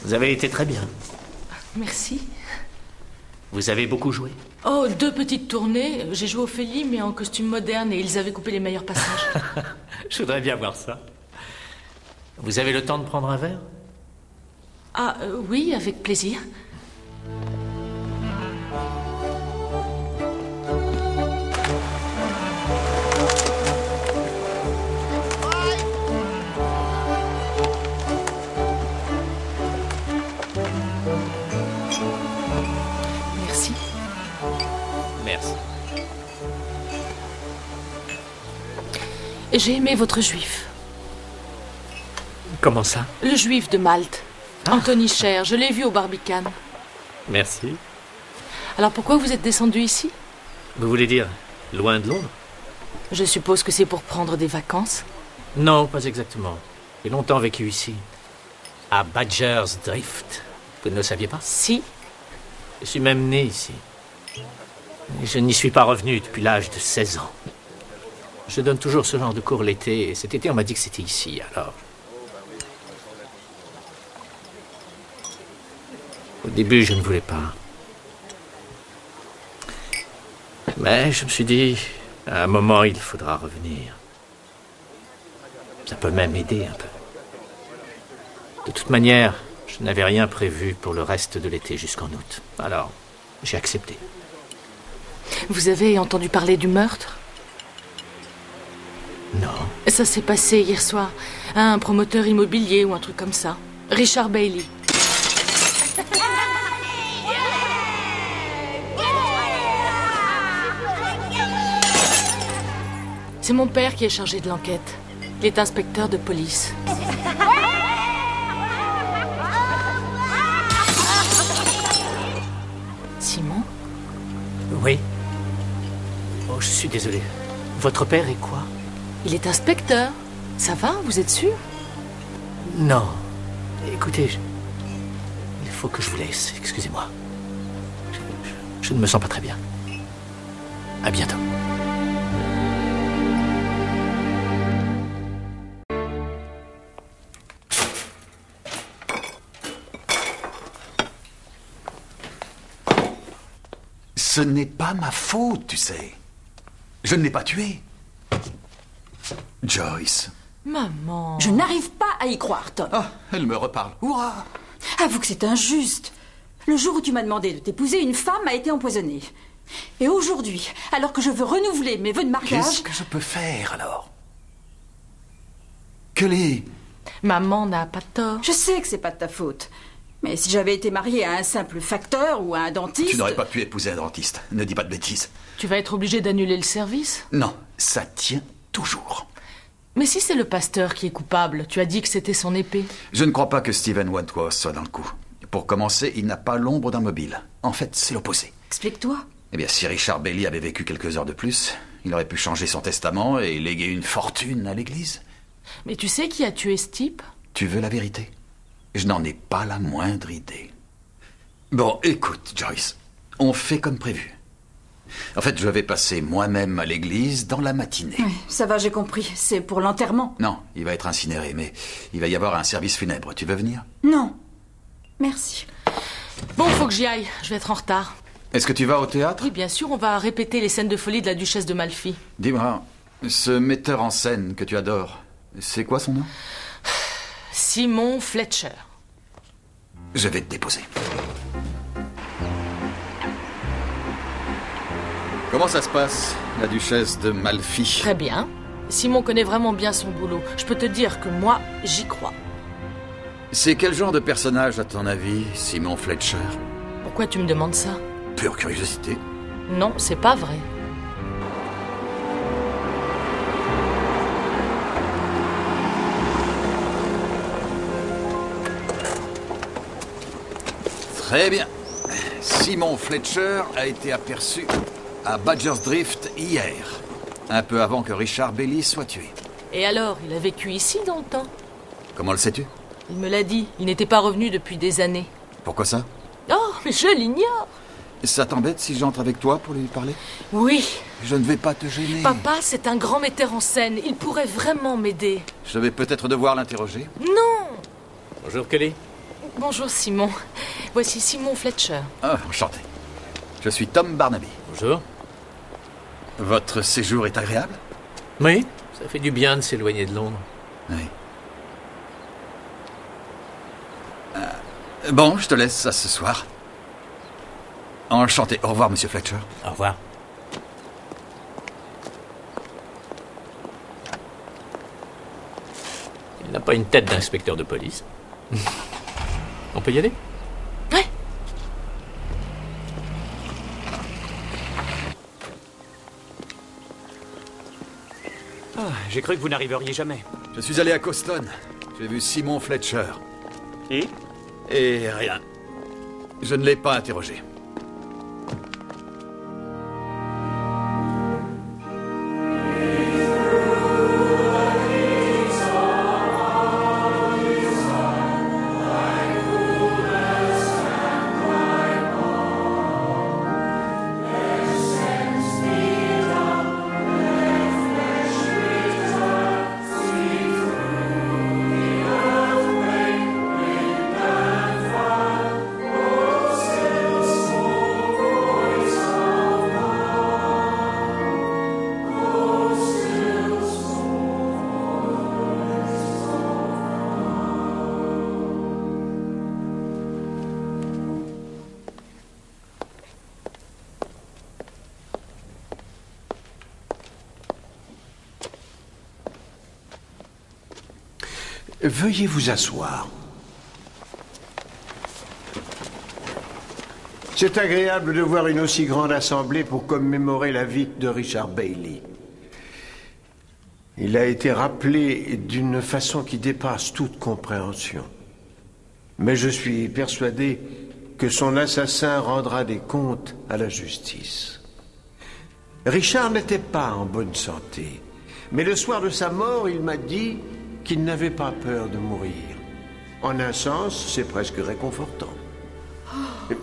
Vous avez été très bien. Merci. Vous avez beaucoup joué? Oh, 2 petites tournées. J'ai joué Ophélie, mais en costume moderne, et ils avaient coupé les meilleurs passages. Je voudrais bien voir ça. Vous avez le temps de prendre un verre? Ah, oui, avec plaisir. Merci. Merci. J'ai aimé votre juif. Comment ça? Le juif de Malte. Anthony Cher, je l'ai vu au Barbicane. Merci. Alors pourquoi vous êtes descendu ici? Vous voulez dire loin de Londres? Je suppose que c'est pour prendre des vacances. Non, pas exactement. J'ai longtemps vécu ici. À Badger's Drift. Vous ne le saviez pas? Si. Je suis même né ici. Et je n'y suis pas revenu depuis l'âge de 16 ans. Je donne toujours ce genre de cours l'été, et cet été on m'a dit que c'était ici, alors... Au début, je ne voulais pas. Mais je me suis dit, à un moment, il faudra revenir. Ça peut même aider un peu. De toute manière, je n'avais rien prévu pour le reste de l'été jusqu'en août. Alors, j'ai accepté. Vous avez entendu parler du meurtre? Non. Ça s'est passé hier soir. Un promoteur immobilier ou un truc comme ça. Richard Bailey. C'est mon père qui est chargé de l'enquête. Il est inspecteur de police. Simon? Oui. Oh, je suis désolé. Votre père est quoi? Il est inspecteur. Ça va, vous êtes sûr? Non. Écoutez, il faut que je vous laisse. Excusez-moi. Je ne me sens pas très bien. À bientôt. Ce n'est pas ma faute, tu sais. Je ne l'ai pas tué. Joyce. Maman. Je n'arrive pas à y croire, Tom. Ah, elle me reparle. Hurrah! Avoue que c'est injuste. Le jour où tu m'as demandé de t'épouser, une femme a été empoisonnée. Et aujourd'hui, alors que je veux renouveler mes vœux de mariage... Qu'est-ce que je peux faire, alors? Cully. Maman n'a pas tort. Je sais que c'est pas de ta faute. Mais si j'avais été mariée à un simple facteur ou à un dentiste... Tu n'aurais pas pu épouser un dentiste. Ne dis pas de bêtises. Tu vas être obligé d'annuler le service? Non, ça tient toujours. Mais si c'est le pasteur qui est coupable, tu as dit que c'était son épée. Je ne crois pas que Stephen Wentworth soit dans le coup. Pour commencer, il n'a pas l'ombre d'un mobile. En fait, c'est l'opposé. Explique-toi. Eh bien, si Richard Bailey avait vécu quelques heures de plus, il aurait pu changer son testament et léguer une fortune à l'église. Mais tu sais qui a tué ce type? Tu veux la vérité? Je n'en ai pas la moindre idée. Bon, écoute, Joyce, on fait comme prévu. En fait, je vais passer moi-même à l'église dans la matinée. Oui, ça va, j'ai compris. C'est pour l'enterrement. Non, il va être incinéré, mais il va y avoir un service funèbre. Tu veux venir? Non. Merci. Bon, faut que j'y aille, je vais être en retard. Est-ce que tu vas au théâtre? Oui, bien sûr, on va répéter les scènes de folie de la duchesse de Malfi. Dis-moi, ce metteur en scène que tu adores, c'est quoi son nom? Simon Fletcher. Je vais te déposer. Comment ça se passe, la duchesse de Malfi? Très bien. Simon connaît vraiment bien son boulot. Je peux te dire que moi, j'y crois. C'est quel genre de personnage, à ton avis, Simon Fletcher? Pourquoi tu me demandes ça? Pure curiosité. Non, c'est pas vrai. Très bien. Simon Fletcher a été aperçu à Badger's Drift hier, un peu avant que Richard Bailey soit tué. Et alors, il a vécu ici dans le temps? Comment le sais-tu? Il me l'a dit, il n'était pas revenu depuis des années. Pourquoi ça? Oh, mais je l'ignore. Ça t'embête si j'entre avec toi pour lui parler? Oui. Je ne vais pas te gêner. Papa, c'est un grand metteur en scène. Il pourrait vraiment m'aider. Je vais peut-être devoir l'interroger. Non. Bonjour, Kelly. Bonjour, Simon. Voici Simon Fletcher. Ah, enchanté. Je suis Tom Barnaby. Bonjour. Votre séjour est agréable? Oui, ça fait du bien de s'éloigner de Londres. Oui. Bon, je te laisse à ce soir. Enchanté. Au revoir, monsieur Fletcher. Au revoir. Il n'a pas une tête d'inspecteur de police. On peut y aller? Ouais. Ah, j'ai cru que vous n'arriveriez jamais. Je suis allé à Coston. J'ai vu Simon Fletcher. Et rien. Je ne l'ai pas interrogé. Veuillez vous asseoir. C'est agréable de voir une aussi grande assemblée pour commémorer la vie de Richard Bailey. Il a été rappelé d'une façon qui dépasse toute compréhension. Mais je suis persuadé que son assassin rendra des comptes à la justice. Richard n'était pas en bonne santé, mais le soir de sa mort, il m'a dit qu'il n'avait pas peur de mourir. En un sens, c'est presque réconfortant.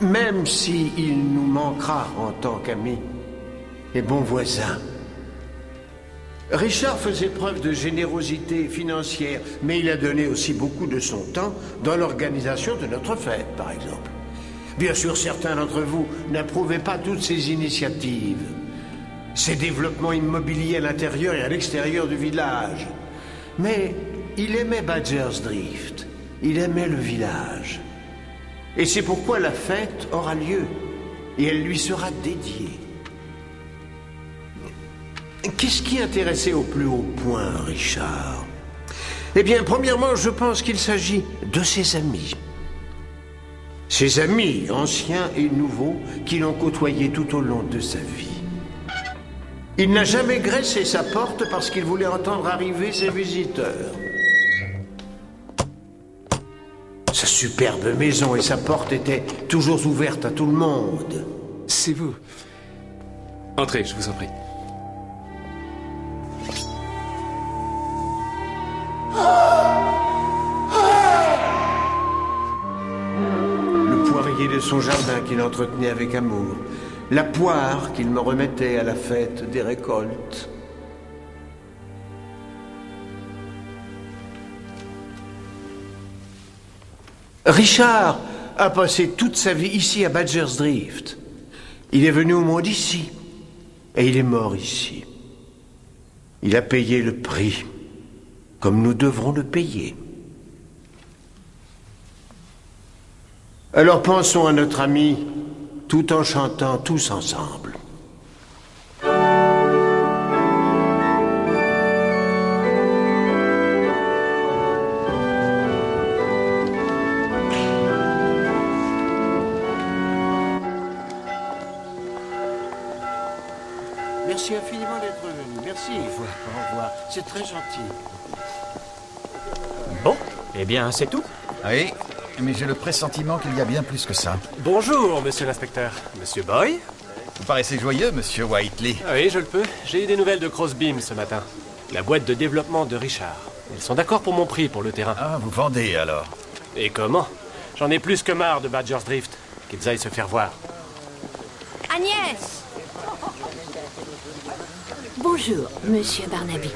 Même s'il nous manquera en tant qu'amis et bons voisins. Richard faisait preuve de générosité financière, mais il a donné aussi beaucoup de son temps dans l'organisation de notre fête, par exemple. Bien sûr, certains d'entre vous n'approuvaient pas toutes ces initiatives, ces développements immobiliers à l'intérieur et à l'extérieur du village. Mais il aimait Badger's Drift, il aimait le village. Et c'est pourquoi la fête aura lieu, et elle lui sera dédiée. Qu'est-ce qui intéressait au plus haut point Richard? Eh bien, premièrement, je pense qu'il s'agit de ses amis. Ses amis, anciens et nouveaux, qui l'ont côtoyé tout au long de sa vie. Il n'a jamais graissé sa porte parce qu'il voulait entendre arriver ses visiteurs. Sa superbe maison et sa porte étaient toujours ouvertes à tout le monde. C'est vous. Entrez, je vous en prie. Le poirier de son jardin qu'il entretenait avec amour. La poire qu'il me remettait à la fête des récoltes. Richard a passé toute sa vie ici à Badger's Drift. Il est venu au monde ici. Et il est mort ici. Il a payé le prix, comme nous devrons le payer. Alors pensons à notre ami, tout en chantant tous ensemble. Merci infiniment d'être venu. Merci. Au revoir. C'est très gentil. Bon, eh bien, c'est tout. Oui, mais j'ai le pressentiment qu'il y a bien plus que ça. Bonjour, monsieur l'inspecteur. Monsieur Boy? Vous paraissez joyeux, monsieur Whiteley. Ah oui, je le peux. J'ai eu des nouvelles de Crossbeam ce matin. La boîte de développement de Richard. Ils sont d'accord pour mon prix pour le terrain. Ah, vous vendez alors? Et comment? J'en ai plus que marre de Badger's Drift. Qu'ils aillent se faire voir. Agnès! Bonjour, monsieur Barnaby.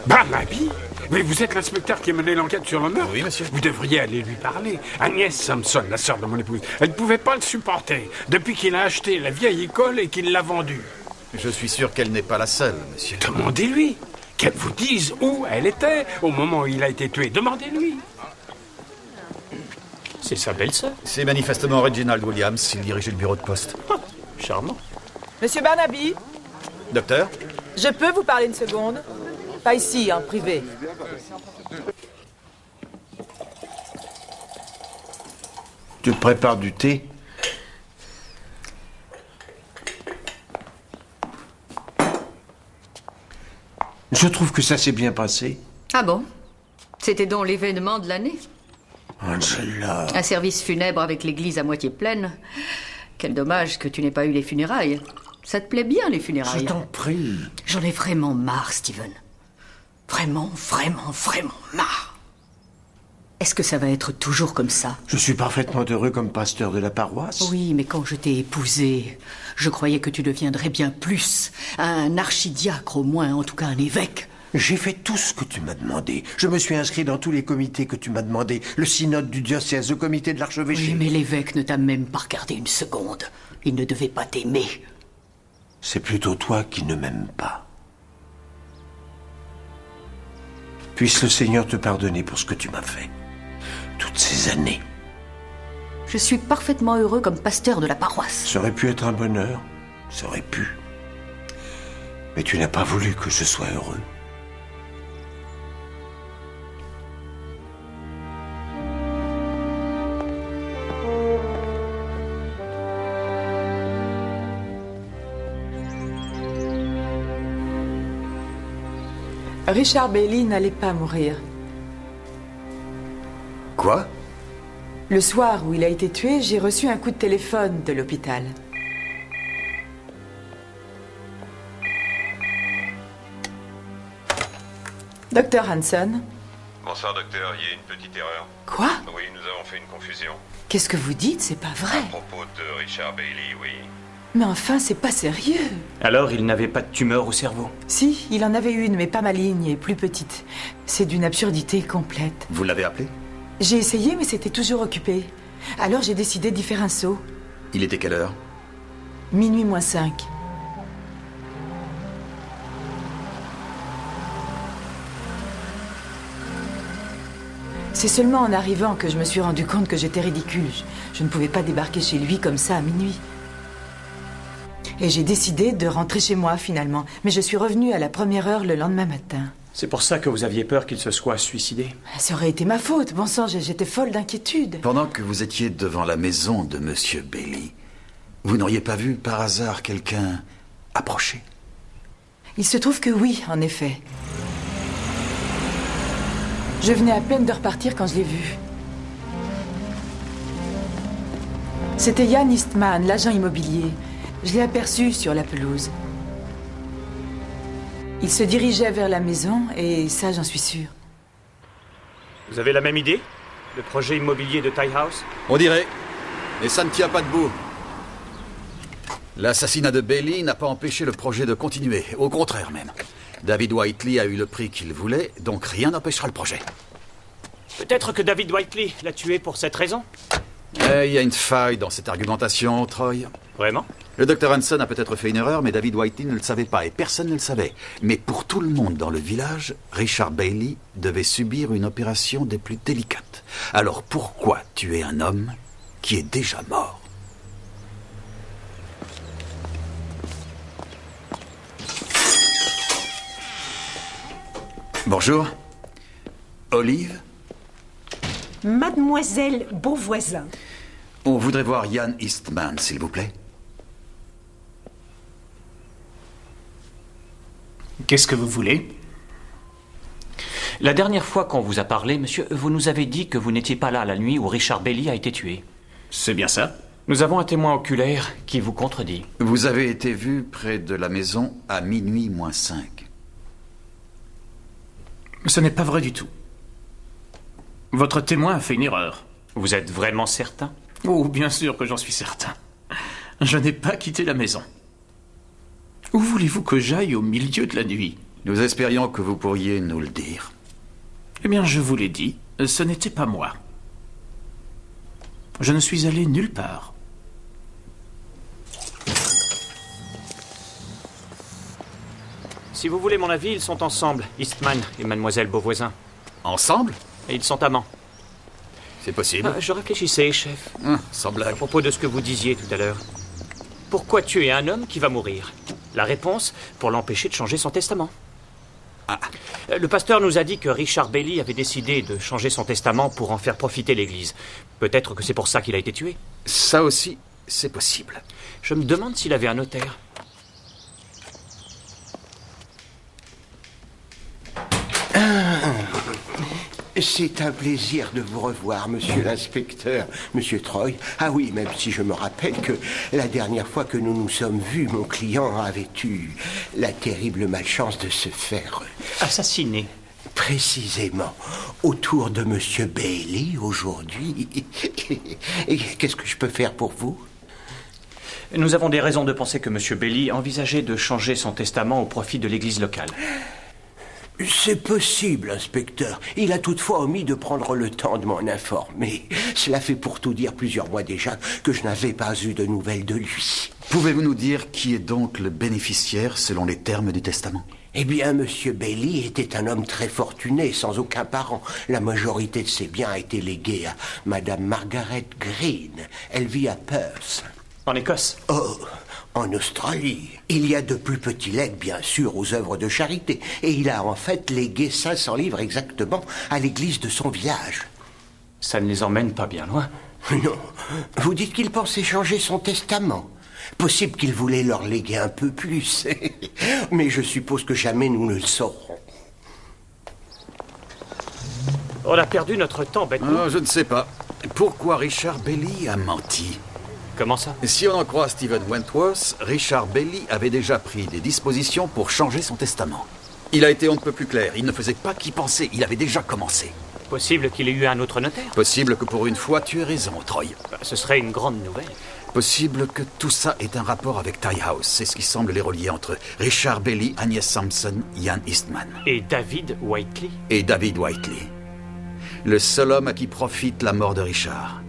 Barnaby? Mais vous êtes l'inspecteur qui a mené l'enquête sur le meurtre? Oui, monsieur. Vous devriez aller lui parler. Agnès Sampson, la sœur de mon épouse, elle ne pouvait pas le supporter depuis qu'il a acheté la vieille école et qu'il l'a vendue. Je suis sûr qu'elle n'est pas la seule, monsieur. Demandez-lui. Qu'elle vous dise où elle était au moment où il a été tué. Demandez-lui. C'est sa belle-sœur. C'est manifestement Reginald Williams. Il dirigeait le bureau de poste. Charmant. Monsieur Barnaby, Docteur? je peux vous parler une seconde? Pas ici, en privé. Tu te prépares du thé? Je trouve que ça s'est bien passé. Ah bon? C'était donc l'événement de l'année? Angela... Un service funèbre avec l'église à moitié pleine. Quel dommage que tu n'aies pas eu les funérailles. Ça te plaît bien, les funérailles? Je t'en prie. J'en ai vraiment marre, Steven. Vraiment marre. Est-ce que ça va être toujours comme ça? Je suis parfaitement heureux comme pasteur de la paroisse. Oui, mais quand je t'ai épousé, je croyais que tu deviendrais bien plus. Un archidiacre au moins, en tout cas un évêque. J'ai fait tout ce que tu m'as demandé. Je me suis inscrit dans tous les comités que tu m'as demandé. Le synode du diocèse, le comité de l'archevêché. Oui, mais l'évêque ne t'a même pas regardé une seconde. Il ne devait pas t'aimer. C'est plutôt toi qui ne m'aimes pas. Puisse le Seigneur te pardonner pour ce que tu m'as fait. Toutes ces années. Je suis parfaitement heureux comme pasteur de la paroisse. Ça aurait pu être un bonheur. Ça aurait pu. Mais tu n'as pas voulu que je sois heureux. Richard Bailey n'allait pas mourir. Quoi? Le soir où il a été tué, j'ai reçu un coup de téléphone de l'hôpital. Docteur Hanson. Bonsoir, docteur. Il y a une petite erreur. Quoi? Oui, nous avons fait une confusion. Qu'est-ce que vous dites? C'est pas vrai. À propos de Richard Bailey, oui. Mais enfin, c'est pas sérieux. Alors, il n'avait pas de tumeur au cerveau? Si, il en avait une, mais pas maligne et plus petite. C'est d'une absurdité complète. Vous l'avez appelé? J'ai essayé, mais c'était toujours occupé. Alors j'ai décidé d'y faire un saut. Il était quelle heure? Minuit moins 5. C'est seulement en arrivant que je me suis rendu compte que j'étais ridicule. Je ne pouvais pas débarquer chez lui comme ça à minuit. Et j'ai décidé de rentrer chez moi finalement. Mais je suis revenue à la première heure le lendemain matin. C'est pour ça que vous aviez peur qu'il se soit suicidé? Ça aurait été ma faute. Bon sang, j'étais folle d'inquiétude. Pendant que vous étiez devant la maison de Monsieur Bailey, vous n'auriez pas vu par hasard quelqu'un approcher? Il se trouve que oui, en effet. Je venais à peine de repartir quand je l'ai vu. C'était Ian Eastman, l'agent immobilier. Je l'ai aperçu sur la pelouse. Il se dirigeait vers la maison, et ça, j'en suis sûre. Vous avez la même idée? Le projet immobilier de Tie House? On dirait. Mais ça ne tient pas debout. L'assassinat de Bailey n'a pas empêché le projet de continuer. Au contraire même. David Whiteley a eu le prix qu'il voulait, donc rien n'empêchera le projet. Peut-être que David Whiteley l'a tué pour cette raison? Il y a une faille dans cette argumentation, Troy. Vraiment? Le Dr. Hanson a peut-être fait une erreur, mais David Whiteley ne le savait pas, et personne ne le savait. Mais pour tout le monde dans le village, Richard Bailey devait subir une opération des plus délicates. Alors pourquoi tuer un homme qui est déjà mort? Bonjour. Olive? Mademoiselle Beauvoisin. On voudrait voir Ian Eastman, s'il vous plaît. Qu'est-ce que vous voulez? La dernière fois qu'on vous a parlé, monsieur, vous nous avez dit que vous n'étiez pas là la nuit où Richard Bailey a été tué. C'est bien ça. Nous avons un témoin oculaire qui vous contredit. Vous avez été vu près de la maison à minuit moins 5. Ce n'est pas vrai du tout. Votre témoin a fait une erreur. Vous êtes vraiment certain? Oh, bien sûr que j'en suis certain. Je n'ai pas quitté la maison. Où voulez-vous que j'aille au milieu de la nuit? Nous espérions que vous pourriez nous le dire. Eh bien, je vous l'ai dit, ce n'était pas moi. Je ne suis allé nulle part. Si vous voulez mon avis, ils sont ensemble, Eastman et mademoiselle Beauvoisin. Ensemble? Et ils sont amants. C'est possible. Je réfléchissais, chef. Sans blague. À propos de ce que vous disiez tout à l'heure. Pourquoi tuer un homme qui va mourir? La réponse, pour l'empêcher de changer son testament. Le pasteur nous a dit que Richard Bailey avait décidé de changer son testament pour en faire profiter l'Église. Peut-être que c'est pour ça qu'il a été tué. Ça aussi, c'est possible. Je me demande s'il avait un notaire. C'est un plaisir de vous revoir, monsieur l'inspecteur, monsieur Troy. Ah oui, même si je me rappelle que la dernière fois que nous nous sommes vus, mon client avait eu la terrible malchance de se faire... assassiner. Précisément. Autour de monsieur Bailey, aujourd'hui. Qu'est-ce que je peux faire pour vous? Nous avons des raisons de penser que monsieur Bailey envisageait de changer son testament au profit de l'église locale. C'est possible, inspecteur. Il a toutefois omis de prendre le temps de m'en informer. Cela fait pour tout dire plusieurs mois déjà que je n'avais pas eu de nouvelles de lui. Pouvez-vous nous dire qui est donc le bénéficiaire selon les termes du testament? Eh bien, monsieur Bailey était un homme très fortuné, sans aucun parent. La majorité de ses biens a été léguée à madame Margaret Green. Elle vit à Perth. En Écosse? Oh, en Australie. Il y a de plus petits legs, bien sûr, aux œuvres de charité. Et il a en fait légué 500 livres exactement à l'église de son village. Ça ne les emmène pas bien loin. Non. Vous dites qu'il pensait changer son testament. Possible qu'il voulait leur léguer un peu plus. Mais je suppose que jamais nous ne le saurons. On a perdu notre temps, bêtement. Je ne sais pas. Pourquoi Richard Bailey a menti? Comment ça? Si on en croit Stephen Wentworth, Richard Bailey avait déjà pris des dispositions pour changer son testament. Il a été on ne peut plus clair. Il ne faisait pas qu'y penser. Il avait déjà commencé. Possible qu'il ait eu un autre notaire? Possible que pour une fois tu aies raison, Troy. Ce serait une grande nouvelle. Possible que tout ça ait un rapport avec Tie House. C'est ce qui semble les relier entre Richard Bailey, Agnès Sampson, Ian Eastman. Et David Whiteley. Et David Whiteley. Le seul homme à qui profite la mort de Richard.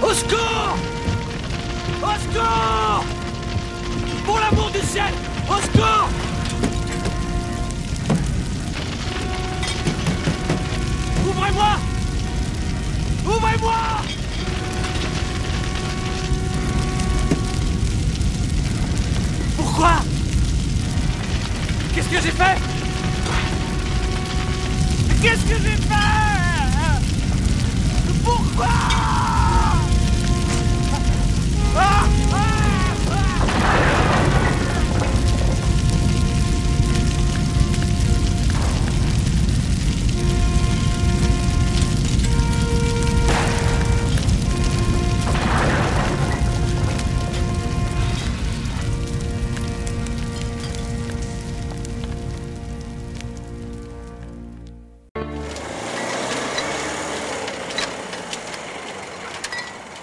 Au secours! Au secours! Pour l'amour du ciel! Au secours! Qu'est-ce que j'ai fait? Pourquoi?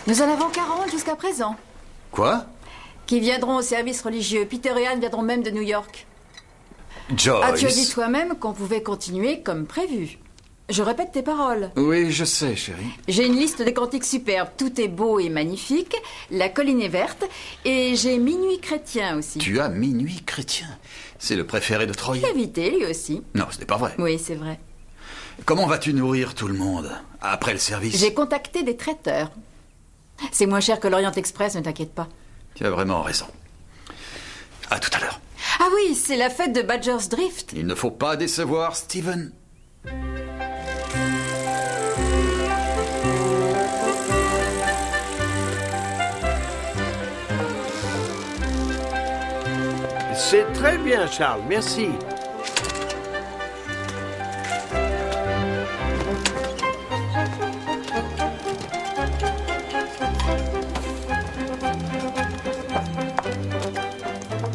Nous en avons 40 jusqu'à présent. Quoi? Qui viendront au service religieux. Peter et Anne viendront même de New York. Joyce. Ah, tu as dit toi-même qu'on pouvait continuer comme prévu. Je répète tes paroles. Oui, je sais, chérie. J'ai une liste de cantiques superbes. Tout est beau et magnifique. La colline est verte. Et j'ai Minuit chrétien aussi. Tu as Minuit chrétien. C'est le préféré de Troy. Il a invité, lui aussi. Non, ce n'est pas vrai. Oui, c'est vrai. Comment vas-tu nourrir tout le monde après le service? J'ai contacté des traiteurs. C'est moins cher que l'Orient Express, ne t'inquiète pas. Tu as vraiment raison. À tout à l'heure. Ah oui, c'est la fête de Badger's Drift. Il ne faut pas décevoir Steven. C'est très bien, Charles, merci.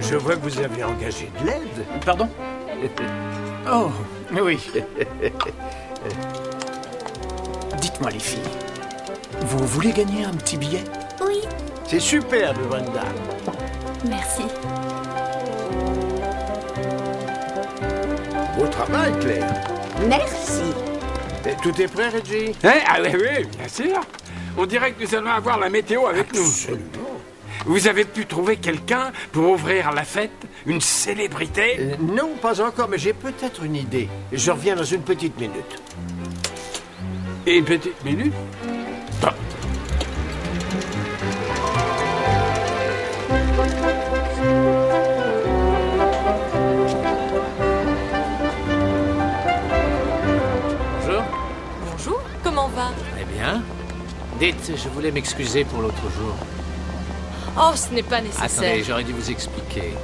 Je vois que vous avez engagé de l'aide. Pardon? Oh, oui. Dites-moi, les filles, vous voulez gagner un petit billet? Oui. C'est superbe, Wanda. Merci. Beau travail, Claire. Merci. Et tout est prêt, Reggie? Ah oui, bien sûr. On dirait que nous allons avoir la météo avec nous. Vous avez pu trouver quelqu'un pour ouvrir la fête? Une célébrité? Non, pas encore, mais j'ai peut-être une idée. Je reviens dans une petite minute. Une petite minute? Bon. Bonjour. Bonjour, comment va? Très bien. Dites, je voulais m'excuser pour l'autre jour. Oh, ce n'est pas nécessaire. Attendez, j'aurais dû vous expliquer.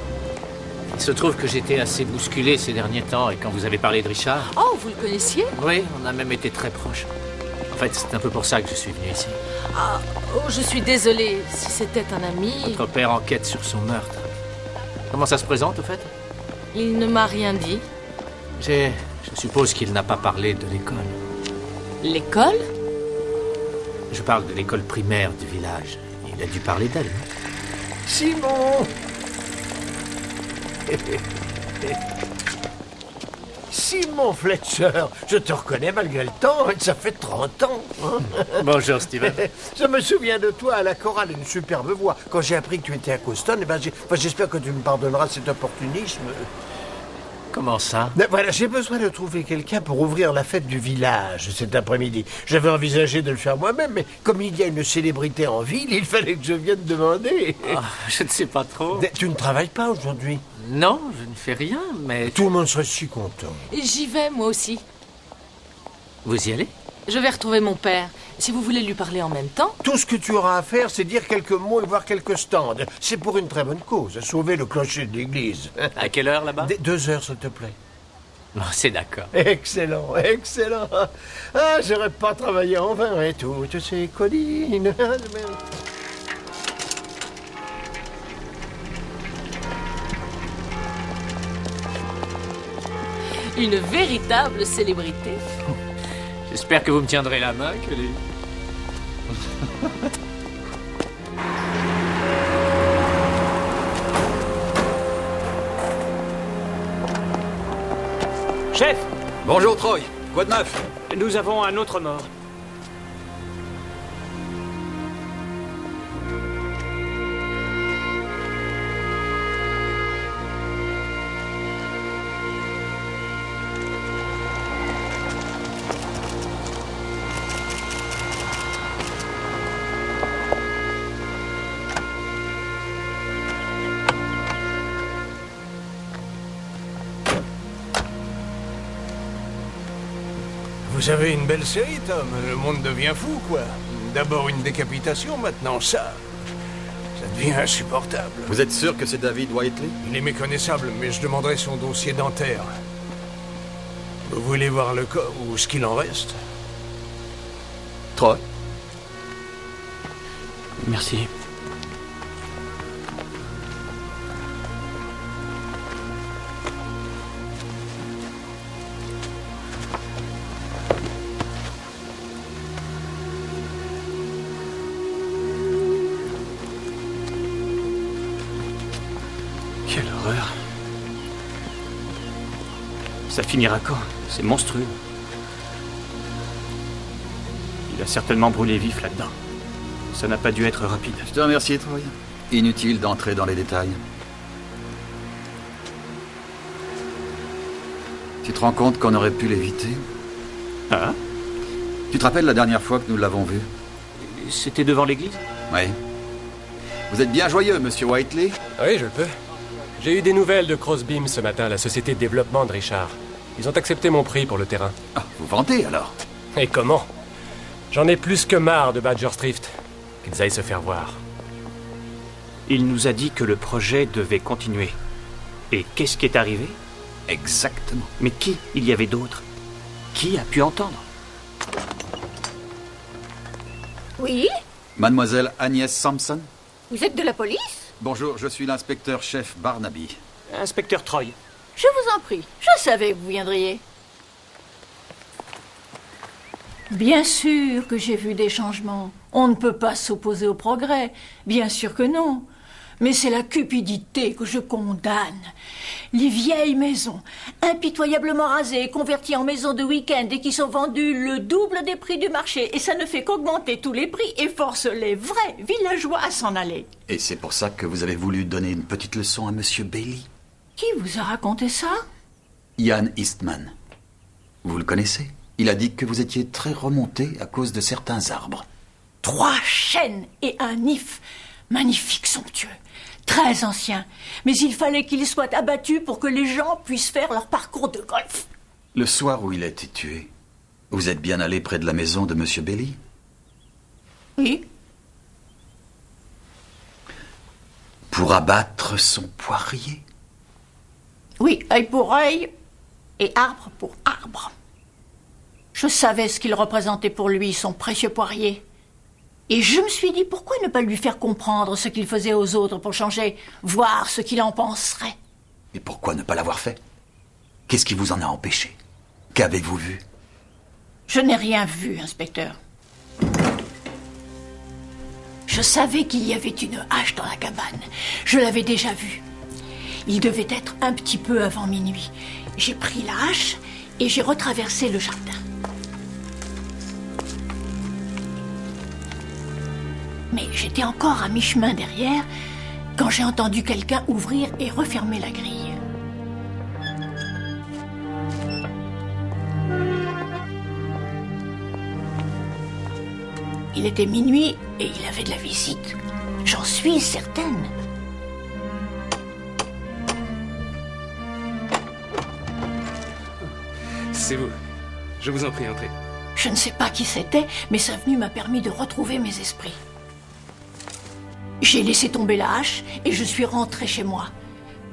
Il se trouve que j'étais assez bousculé ces derniers temps, et quand vous avez parlé de Richard... Oh, vous le connaissiez? Oui, on a même été très proches. En fait, c'est un peu pour ça que je suis venu ici. Ah, oh, je suis désolée. Si c'était un ami... Votre père enquête sur son meurtre. Comment ça se présente, au fait? Il ne m'a rien dit. Je suppose qu'il n'a pas parlé de l'école. L'école? Je parle de l'école primaire du village. Il a dû parler d'elle. Simon! Simon Fletcher, je te reconnais malgré le temps, ça fait 30 ans. Bonjour, Steven. Je me souviens de toi à la chorale, une superbe voix. Quand j'ai appris que tu étais à Coston, j'espère que tu me pardonneras cet opportunisme. Comment ça? Voilà, j'ai besoin de trouver quelqu'un pour ouvrir la fête du village cet après-midi. J'avais envisagé de le faire moi-même, mais comme il y a une célébrité en ville, il fallait que je vienne demander. Oh, je ne sais pas trop. Tu ne travailles pas aujourd'hui? Non, je ne fais rien, mais... Tout le monde serait si content. J'y vais, moi aussi. Vous y allez? Je vais retrouver mon père. Si vous voulez lui parler en même temps... Tout ce que tu auras à faire, c'est dire quelques mots et voir quelques stands. C'est pour une très bonne cause, sauver le clocher de l'église. À quelle heure, là-bas? 2 heures, s'il te plaît. Oh, c'est d'accord. Excellent, excellent. Ah, j'aurais pas travaillé en vain et toutes ces collines. Une véritable célébrité. J'espère que vous me tiendrez la main, Kelly. Chef! Bonjour, Troy. Quoi de neuf? Nous avons un autre mort. Vous avez une belle série, Tom. Le monde devient fou, quoi. D'abord une décapitation, maintenant ça. Ça devient insupportable. Vous êtes sûr que c'est David Whiteley? Il est méconnaissable, mais je demanderai son dossier dentaire. Vous voulez voir le corps ou ce qu'il en reste? Troy. Merci. Quelle horreur. Ça finira quand? C'est monstrueux. Il a certainement brûlé vif là-dedans. Ça n'a pas dû être rapide. Je te remercie, Troy. Inutile d'entrer dans les détails. Tu te rends compte qu'on aurait pu l'éviter? Ah? Tu te rappelles la dernière fois que nous l'avons vu? C'était devant l'église? Oui. Vous êtes bien joyeux, monsieur Whiteley? Oui, je le peux. J'ai eu des nouvelles de Crossbeam ce matin, la société de développement de Richard. Ils ont accepté mon prix pour le terrain. Ah, vous vantez alors? Et comment? J'en ai plus que marre de Badger's Drift. Qu'ils aillent se faire voir. Il nous a dit que le projet devait continuer. Et qu'est-ce qui est arrivé? Exactement. Mais qui? Il y avait d'autres. Qui a pu entendre? Oui? Mademoiselle Agnès Sampson? Vous êtes de la police? Bonjour, je suis l'inspecteur-chef Barnaby. Inspecteur Troy. Je vous en prie, je savais que vous viendriez. Bien sûr que j'ai vu des changements. On ne peut pas s'opposer au progrès. Bien sûr que non. Mais c'est la cupidité que je condamne. Les vieilles maisons, impitoyablement rasées et converties en maisons de week-end et qui sont vendues le double des prix du marché. Et ça ne fait qu'augmenter tous les prix et force les vrais villageois à s'en aller. Et c'est pour ça que vous avez voulu donner une petite leçon à monsieur Bailey? Qui vous a raconté ça? Ian Eastman. Vous le connaissez? Il a dit que vous étiez très remonté à cause de certains arbres. 3 chênes et un if. Magnifique, somptueux. Très ancien. Mais il fallait qu'il soit abattu pour que les gens puissent faire leur parcours de golf. Le soir où il a été tué, vous êtes bien allé près de la maison de monsieur Bailey? Oui. Pour abattre son poirier? Oui, œil pour œil et arbre pour arbre. Je savais ce qu'il représentait pour lui, son précieux poirier. Et je me suis dit, pourquoi ne pas lui faire comprendre ce qu'il faisait aux autres pour changer, voir ce qu'il en penserait? Et pourquoi ne pas l'avoir fait? Qu'est-ce qui vous en a empêché? Qu'avez-vous vu? Je n'ai rien vu, inspecteur. Je savais qu'il y avait une hache dans la cabane. Je l'avais déjà vue. Il devait être un petit peu avant minuit. J'ai pris la hache et j'ai retraversé le jardin. Mais j'étais encore à mi-chemin derrière quand j'ai entendu quelqu'un ouvrir et refermer la grille. Il était minuit et il avait de la visite. J'en suis certaine. C'est vous. Je vous en prie, entrez. Je ne sais pas qui c'était, mais sa venue m'a permis de retrouver mes esprits. J'ai laissé tomber la hache et je suis rentrée chez moi.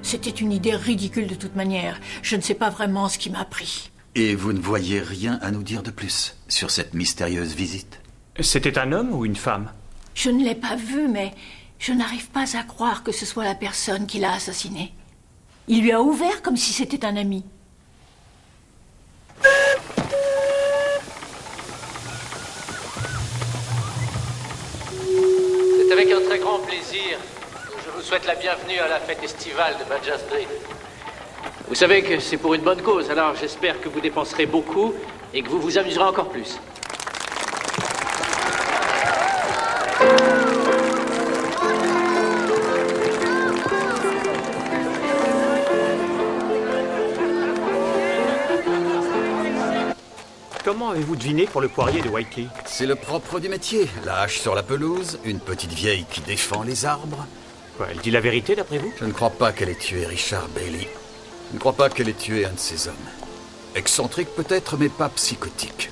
C'était une idée ridicule de toute manière. Je ne sais pas vraiment ce qui m'a pris. Et vous ne voyez rien à nous dire de plus sur cette mystérieuse visite? C'était un homme ou une femme? Je ne l'ai pas vu, mais je n'arrive pas à croire que ce soit la personne qui l'a assassiné. Il lui a ouvert comme si c'était un ami. C'est avec un très grand plaisir que je vous souhaite la bienvenue à la fête estivale de Badger's Drift. Vous savez que c'est pour une bonne cause, alors j'espère que vous dépenserez beaucoup et que vous vous amuserez encore plus. Comment avez-vous deviné pour le poirier de Whiteley? C'est le propre du métier. La hache sur la pelouse, une petite vieille qui défend les arbres. Quoi, elle dit la vérité d'après vous? Je ne crois pas qu'elle ait tué Richard Bailey. Je ne crois pas qu'elle ait tué un de ses hommes. Excentrique peut-être, mais pas psychotique.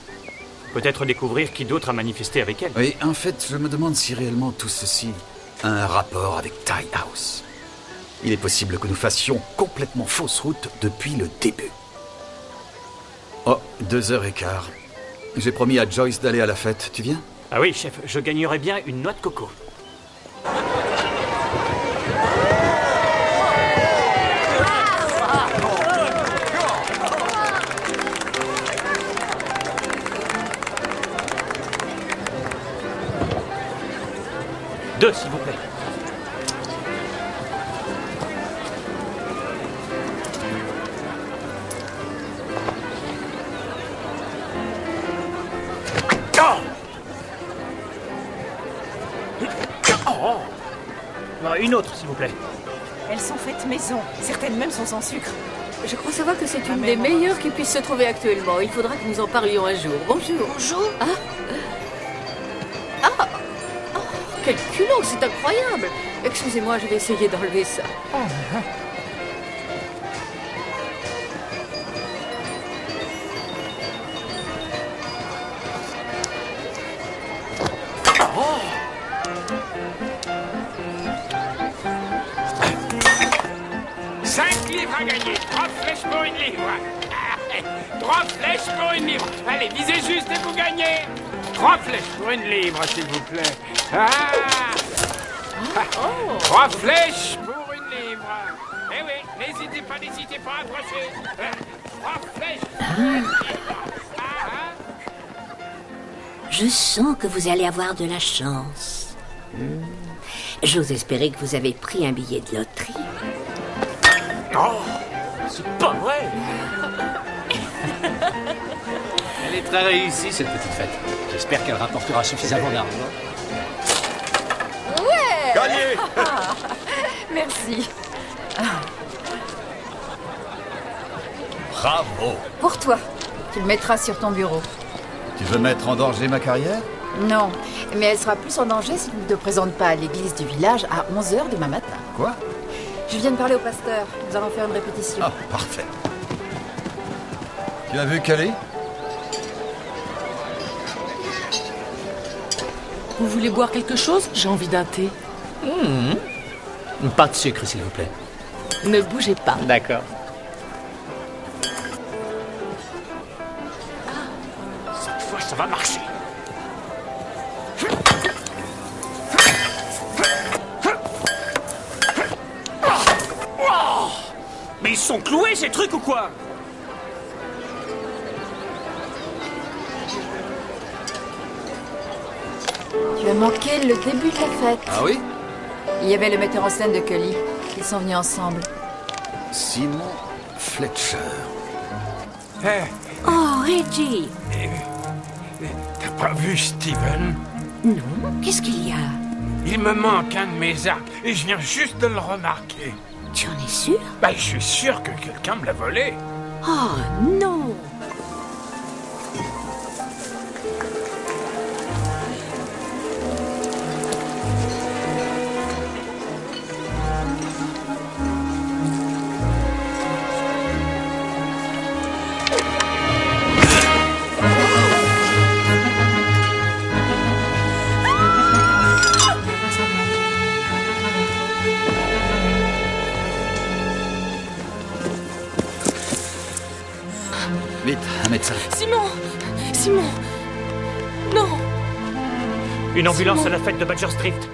Peut-être découvrir qui d'autre a manifesté avec elle. Oui, en fait, je me demande si réellement tout ceci a un rapport avec Tie House. Il est possible que nous fassions complètement fausse route depuis le début. Oh, 2h15. J'ai promis à Joyce d'aller à la fête. Tu viens? Ah oui, chef, je gagnerais bien une noix de coco. Deux, s'il vous plaît. Une autre, s'il vous plaît. Elles sont faites maison. Certaines même sont sans sucre. Je crois savoir que c'est une des meilleures qui puisse se trouver actuellement. Il faudra que nous en parlions un jour. Bonjour. Bonjour. Oh, quel culot, c'est incroyable. Excusez-moi, je vais essayer d'enlever ça. À gagner. 3 flèches pour une livre. 3 flèches pour une livre. Allez, visez juste et vous gagnez. 3 flèches pour une livre, s'il vous plaît. 3 flèches pour une livre. Eh oui, n'hésitez pas à approcher. 3 flèches pour une livre. Je sens que vous allez avoir de la chance. J'ose espérer que vous avez pris un billet de loterie. Oh, c'est pas vrai. Elle est très réussie, cette petite fête. J'espère qu'elle rapportera suffisamment d'argent. Ouais. Gagné. Merci. Bravo. Pour toi. Tu le mettras sur ton bureau. Tu veux mettre en danger ma carrière? Non, mais elle sera plus en danger si tu ne te présentes pas à l'église du village à 11h demain matin. Quoi? Je viens de parler au pasteur. Nous allons faire une répétition. Ah, parfait. Tu as vu Kelly? Vous voulez boire quelque chose? J'ai envie d'un thé. Pas de sucre, s'il vous plaît. Ne bougez pas. D'accord. Cette fois, ça va marcher. Mais ils sont cloués, ces trucs, ou quoi? Tu as manqué le début de la fête. Ah oui? Il y avait le metteur en scène de Kelly. Ils sont venus ensemble. Simon Fletcher. Oh, Reggie! T'as pas vu Steven? Non, qu'est-ce qu'il y a? Il me manque un de mes arcs et je viens juste de le remarquer. Tu en es sûr? Bah, je suis sûr que quelqu'un me l'a volé. Oh, non! Vite, un médecin. Simon! Non! Une ambulance Simon. à la fête de Badger's Drift.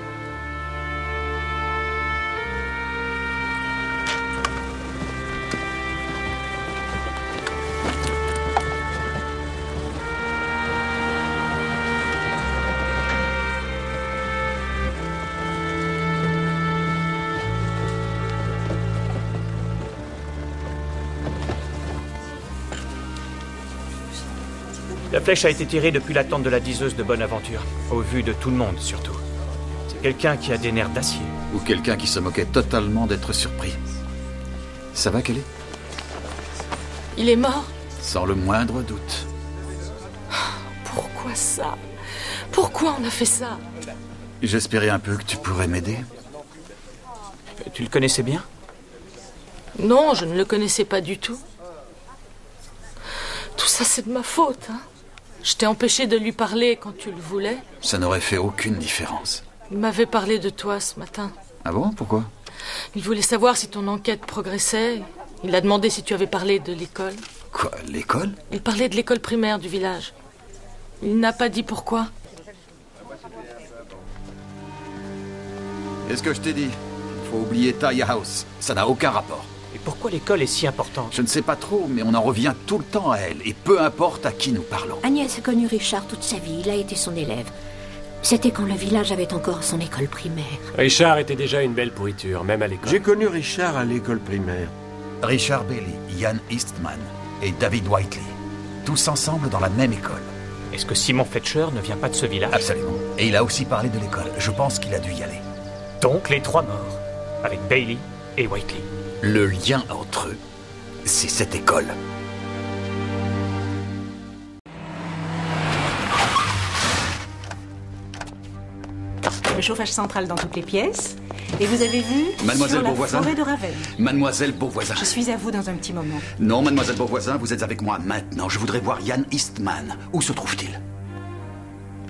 La flèche a été tirée depuis la tente de la diseuse de Bonaventure, au vu de tout le monde surtout. C'est quelqu'un qui a des nerfs d'acier. Ou quelqu'un qui se moquait totalement d'être surpris. Ça va, Kelly? Il est mort? Sans le moindre doute. Pourquoi ça? Pourquoi on a fait ça? J'espérais un peu que tu pourrais m'aider. Tu le connaissais bien? Non, je ne le connaissais pas du tout. Ça, c'est de ma faute, hein. Je t'ai empêché de lui parler quand tu le voulais. Ça n'aurait fait aucune différence. Il m'avait parlé de toi ce matin. Ah bon? Pourquoi? Il voulait savoir si ton enquête progressait. Il a demandé si tu avais parlé de l'école. Quoi? L'école? Il parlait de l'école primaire du village. Il n'a pas dit pourquoi. Qu'est-ce que je t'ai dit? Il faut oublier Ty House. Ça n'a aucun rapport. Et pourquoi l'école est si importante? Je ne sais pas trop, mais on en revient tout le temps à elle. Et peu importe à qui nous parlons. Agnès a connu Richard toute sa vie. Il a été son élève. C'était quand le village avait encore son école primaire. Richard était déjà une belle pourriture, même à l'école. J'ai connu Richard à l'école primaire. Richard Bailey, Ian Eastman et David Whiteley. Tous ensemble dans la même école. Est-ce que Simon Fletcher ne vient pas de ce village? Absolument. Et il a aussi parlé de l'école. Je pense qu'il a dû y aller. Donc les 3 morts, avec Bailey et Whiteley. Le lien entre eux, c'est cette école. Le chauffage central dans toutes les pièces. Et vous avez vu Mademoiselle sur la Beauvoisin forêt de Ravenne. Mademoiselle Beauvoisin. Je suis à vous dans un petit moment. Non, Mademoiselle Beauvoisin, vous êtes avec moi maintenant. Je voudrais voir Ian Eastman. Où se trouve-t-il?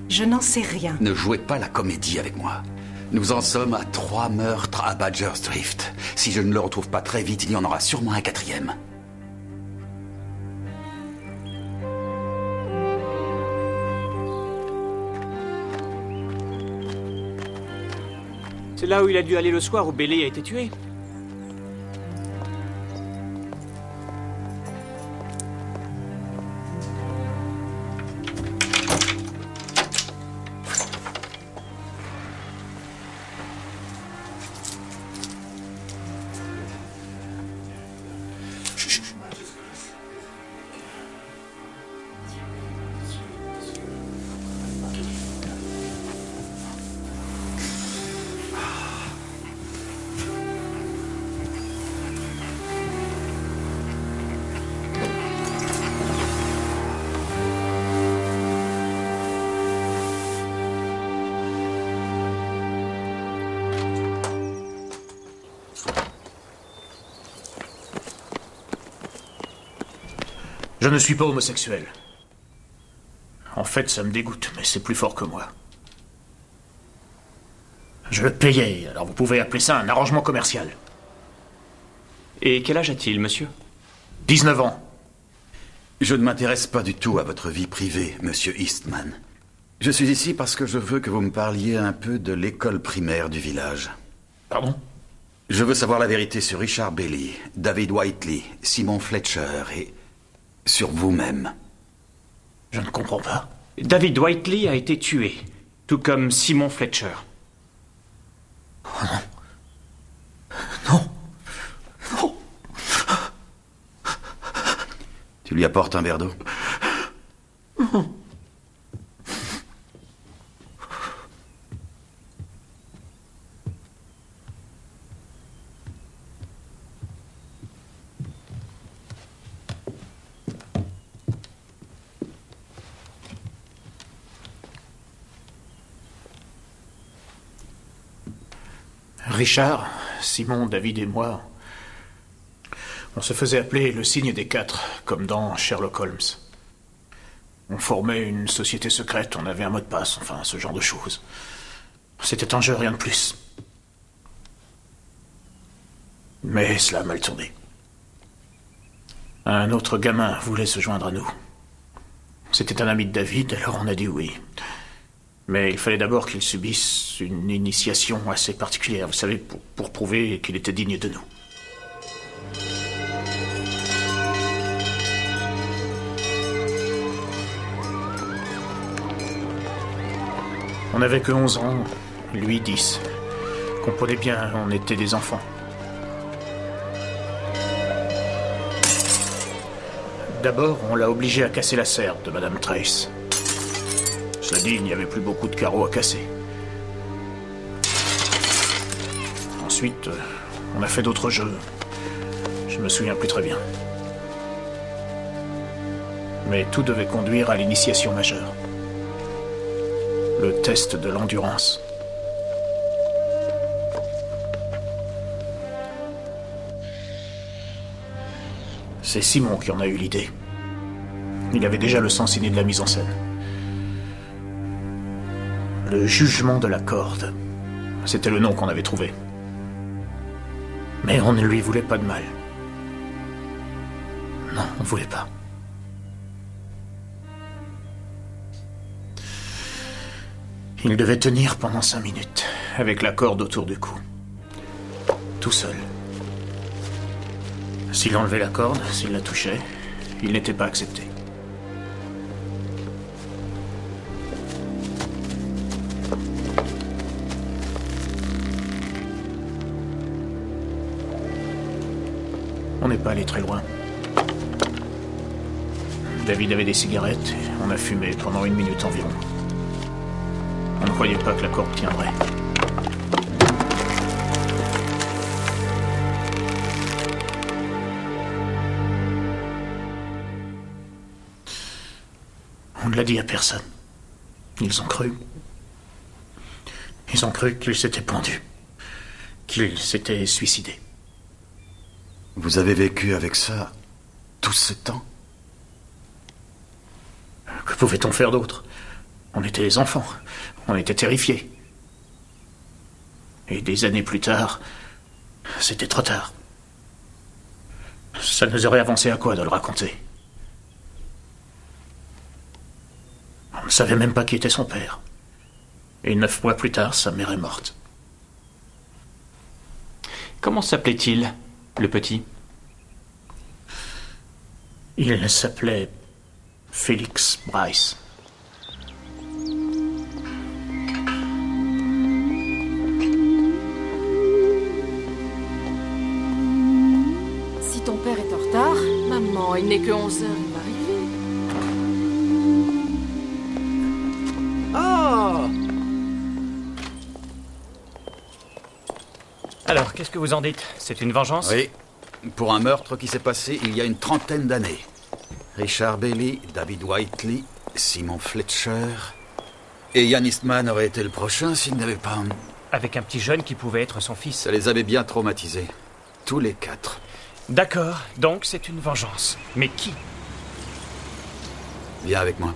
Je n'en sais rien. Ne jouez pas la comédie avec moi. Nous en sommes à 3 meurtres à Badger's Drift. Si je ne le retrouve pas très vite, il y en aura sûrement un 4e. C'est là où il a dû aller le soir où Bailey a été tué. Je ne suis pas homosexuel. En fait, ça me dégoûte, mais c'est plus fort que moi. Je le payais, alors vous pouvez appeler ça un arrangement commercial. Et quel âge a-t-il, monsieur? 19 ans. Je ne m'intéresse pas du tout à votre vie privée, monsieur Eastman. Je suis ici parce que je veux que vous me parliez un peu de l'école primaire du village. Pardon? Je veux savoir la vérité sur Richard Bailey, David Whiteley, Simon Fletcher et sur vous-même. Je ne comprends pas. David Whiteley a été tué, tout comme Simon Fletcher. Oh non. Non. Non. Tu lui apportes un verre d'eau? Non. Richard, Simon, David et moi, on se faisait appeler le signe des 4, comme dans Sherlock Holmes. On formait une société secrète, on avait un mot de passe, enfin, ce genre de choses. C'était un jeu, rien de plus. Mais cela a mal tourné. Un autre gamin voulait se joindre à nous. C'était un ami de David, alors on a dit oui. Mais il fallait d'abord qu'il subisse une initiation assez particulière, vous savez, pour prouver qu'il était digne de nous. On n'avait que 11 ans, lui 10. Comprenez bien, on était des enfants. D'abord, on l'a obligé à casser la serre de Madame Trace. Cela dit, il n'y avait plus beaucoup de carreaux à casser. Ensuite, on a fait d'autres jeux. Je me souviens plus très bien. Mais tout devait conduire à l'initiation majeure. Le test de l'endurance. C'est Simon qui en a eu l'idée. Il avait déjà le sens inné de la mise en scène. Le jugement de la corde. C'était le nom qu'on avait trouvé. Mais on ne lui voulait pas de mal. Non, on ne voulait pas. Il devait tenir pendant 5 minutes, avec la corde autour du cou. Tout seul. S'il enlevait la corde, s'il la touchait, il n'était pas accepté. On n'est pas allé très loin. David avait des cigarettes et on a fumé pendant 1 minute environ. On ne croyait pas que la corde tiendrait. On ne l'a dit à personne. Ils ont cru. Ils ont cru qu'il s'était pendu. Qu'il s'était suicidé. Vous avez vécu avec ça tout ce temps? Que pouvait-on faire d'autre? On était des enfants. On était terrifiés. Et des années plus tard, c'était trop tard. Ça nous aurait avancé à quoi de le raconter? On ne savait même pas qui était son père. Et 9 mois plus tard, sa mère est morte. Comment s'appelait-il, le petit? Il s'appelait Félix Bryce. Si ton père est en retard... Maman, il n'est que 11 heures, il va arriver. Oh! Alors, qu'est-ce que vous en dites? C'est une vengeance? Oui. Pour un meurtre qui s'est passé il y a une 30aine d'années. Richard Bailey, David Whiteley, Simon Fletcher... Et Ian Eastman aurait été le prochain s'il n'avait pas... Avec un petit jeune qui pouvait être son fils. Ça les avait bien traumatisés. Tous les 4. D'accord, donc c'est une vengeance. Mais qui? Viens avec moi.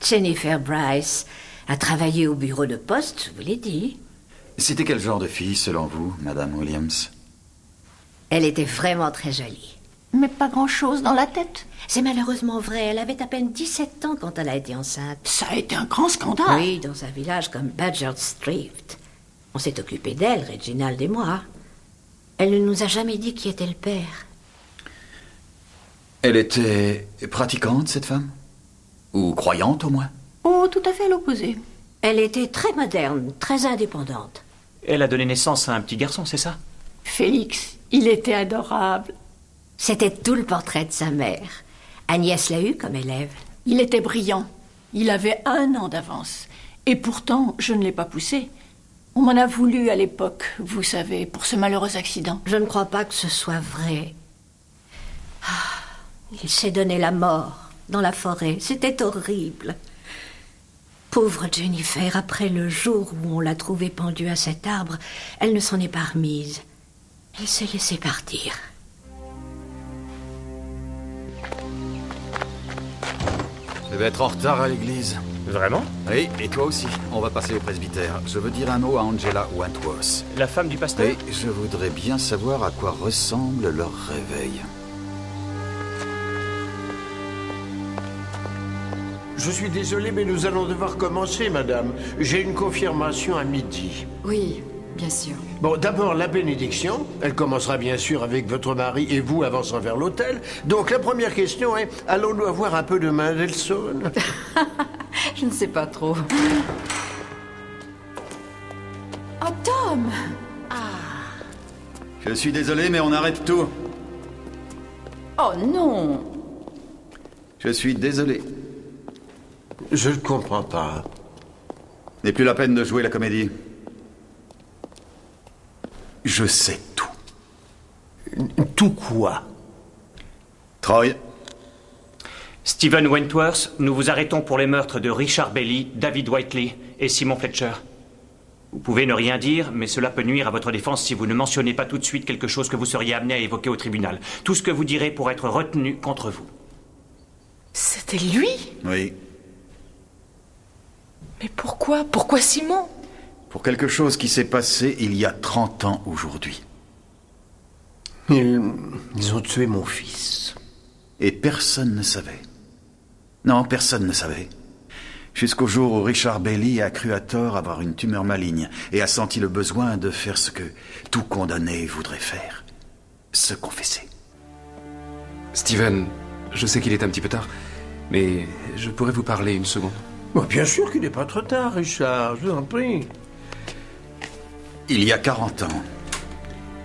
Jennifer Bryce a travaillé au bureau de poste, je vous l'ai dit. C'était quel genre de fille, selon vous, Madame Williams? Elle était vraiment très jolie. Mais pas grand-chose dans la tête. C'est malheureusement vrai, elle avait à peine 17 ans quand elle a été enceinte. Ça a été un grand scandale. Oui, dans un village comme Badger Street. On s'est occupé d'elle, Reginald et moi. Elle ne nous a jamais dit qui était le père. Elle était pratiquante, cette femme? Ou croyante, au moins? Oh, tout à fait l'opposé. Elle était très moderne, très indépendante. Elle a donné naissance à un petit garçon, c'est ça? Félix, il était adorable. C'était tout le portrait de sa mère. Agnès l'a eu comme élève. Il était brillant. Il avait 1 an d'avance. Et pourtant, je ne l'ai pas poussé. On m'en a voulu à l'époque, vous savez, pour ce malheureux accident. Je ne crois pas que ce soit vrai. Il s'est donné la mort dans la forêt. C'était horrible. Pauvre Jennifer, après le jour où on l'a trouvée pendue à cet arbre, elle ne s'en est pas remise. Elle s'est laissée partir. Je vais être en retard à l'église. Vraiment? Oui, et toi aussi. On va passer au presbytère. Je veux dire un mot à Angela Wentworth. La femme du pasteur? Et je voudrais bien savoir à quoi ressemble leur réveil. Je suis désolé, mais nous allons devoir commencer, madame. J'ai une confirmation à midi. Oui, bien sûr. Bon, d'abord, la bénédiction. Elle commencera bien sûr avec votre mari et vous avançant vers l'autel. Donc, la première question est, allons-nous avoir un peu de Mendelssohn? Je ne sais pas trop. Oh, Tom! Je suis désolé, mais on arrête tout. Oh non! Je suis désolé. Je ne comprends pas. N'est plus la peine de jouer la comédie. Je sais tout. Tout quoi? Troy. Stephen Wentworth, nous vous arrêtons pour les meurtres de Richard Bailey, David Whiteley et Simon Fletcher. Vous pouvez ne rien dire, mais cela peut nuire à votre défense si vous ne mentionnez pas tout de suite quelque chose que vous seriez amené à évoquer au tribunal. Tout ce que vous direz pourrait être retenu contre vous. C'était lui? Oui. Mais pourquoi? Pourquoi Simon? Pour quelque chose qui s'est passé il y a 30 ans aujourd'hui. Ils ont tué mon fils. Et personne ne savait. Non, personne ne savait. Jusqu'au jour où Richard Bailey a cru à tort avoir une tumeur maligne et a senti le besoin de faire ce que tout condamné voudrait faire. Se confesser. Steven, je sais qu'il est un petit peu tard, mais je pourrais vous parler une seconde. Bon, bien sûr qu'il n'est pas trop tard, Richard, je vous en prie. Il y a 40 ans,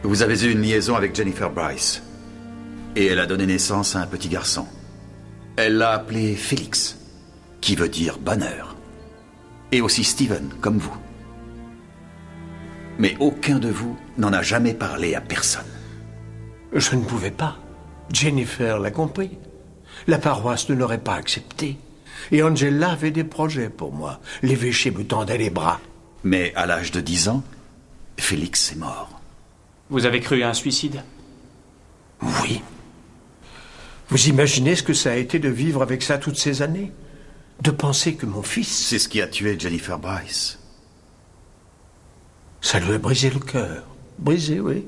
vous avez eu une liaison avec Jennifer Bryce. Et elle a donné naissance à un petit garçon. Elle l'a appelé Félix, qui veut dire bonheur. Et aussi Steven, comme vous. Mais aucun de vous n'en a jamais parlé à personne. Je ne pouvais pas. Jennifer l'a compris. La paroisse ne l'aurait pas accepté. Et Angela avait des projets pour moi. L'évêché me tendait les bras. Mais à l'âge de 10 ans, Félix est mort. Vous avez cru à un suicide? Oui. Vous imaginez ce que ça a été de vivre avec ça toutes ces années? De penser que mon fils... C'est ce qui a tué Jennifer Bryce. Ça lui a brisé le cœur. Brisé, oui.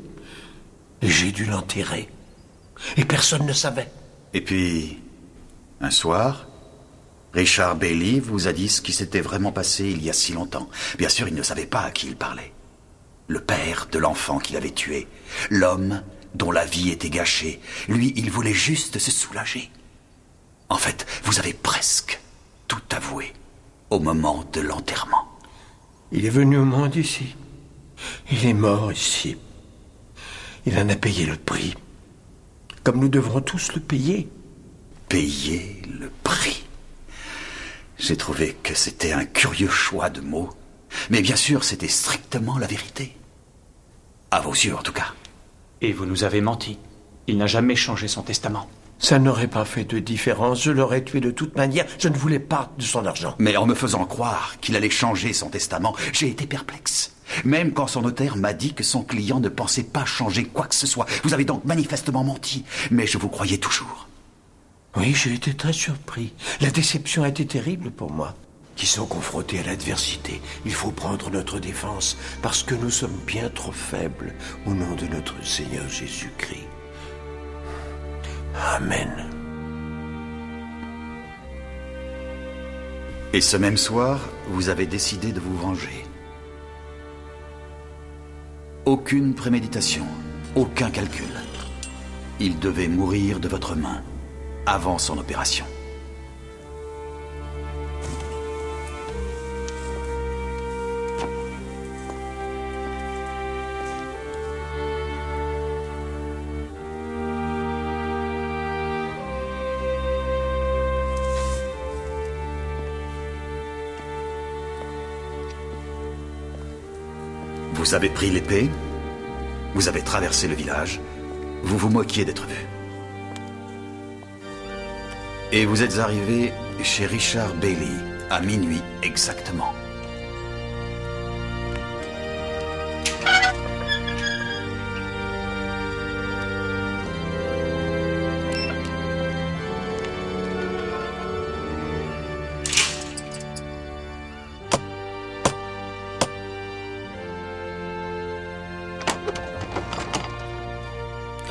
Et j'ai dû l'enterrer. Et personne ne savait. Et puis, un soir, Richard Bailey vous a dit ce qui s'était vraiment passé il y a si longtemps. Bien sûr, il ne savait pas à qui il parlait. Le père de l'enfant qu'il avait tué. L'homme dont la vie était gâchée. Lui, il voulait juste se soulager. En fait, vous avez presque tout avoué au moment de l'enterrement. Il est venu au monde ici. Il est mort ici. Il en a payé le prix. Comme nous devrons tous le payer. Payer le prix. J'ai trouvé que c'était un curieux choix de mots. Mais bien sûr, c'était strictement la vérité. À vos yeux, en tout cas. Et vous nous avez menti. Il n'a jamais changé son testament. Ça n'aurait pas fait de différence. Je l'aurais tué de toute manière. Je ne voulais pas de son argent. Mais en me faisant croire qu'il allait changer son testament, j'ai été perplexe. Même quand son notaire m'a dit que son client ne pensait pas changer quoi que ce soit. Vous avez donc manifestement menti. Mais je vous croyais toujours. Oui, j'ai été très surpris. La déception a été terrible pour moi. Qui sont confrontés à l'adversité, il faut prendre notre défense, parce que nous sommes bien trop faibles au nom de notre Seigneur Jésus-Christ. Amen. Et ce même soir, vous avez décidé de vous venger. Aucune préméditation, aucun calcul. Il devait mourir de votre main, avant son opération. Vous avez pris l'épée, vous avez traversé le village, vous vous moquiez d'être vu. Et vous êtes arrivé chez Richard Bailey, à minuit exactement.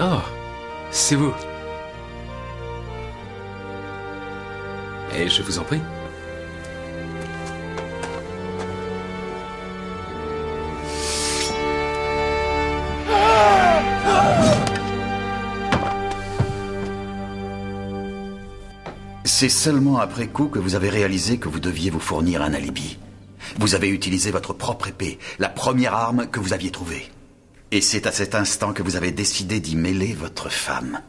Oh, c'est vous. Et je vous en prie. C'est seulement après coup que vous avez réalisé que vous deviez vous fournir un alibi. Vous avez utilisé votre propre épée, la première arme que vous aviez trouvée. Et c'est à cet instant que vous avez décidé d'y mêler votre femme.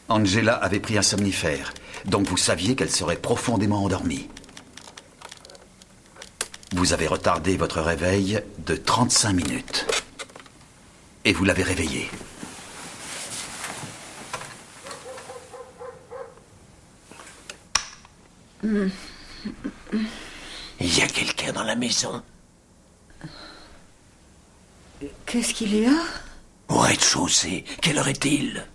Angela avait pris un somnifère, donc vous saviez qu'elle serait profondément endormie. Vous avez retardé votre réveil de 35 minutes. Et vous l'avez réveillée. Il y a quelqu'un dans la maison. Qu'est-ce qu'il y a? Au rez-de-chaussée, quelle heure est-il?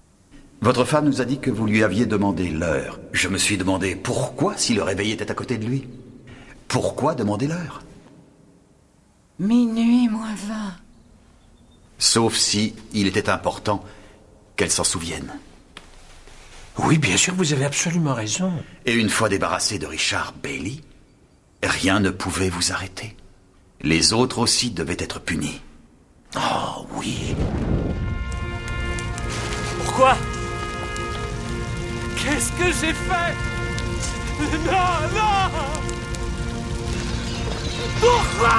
Votre femme nous a dit que vous lui aviez demandé l'heure. Je me suis demandé pourquoi, si le réveil était à côté de lui. Pourquoi demander l'heure? Minuit moins 20. Sauf si il était important qu'elle s'en souvienne. Oui, bien sûr, vous avez absolument raison. Et une fois débarrassé de Richard Bailey, rien ne pouvait vous arrêter. Les autres aussi devaient être punis. Oh, oui. Pourquoi? Qu'est-ce que j'ai fait? Non, non! Pourquoi?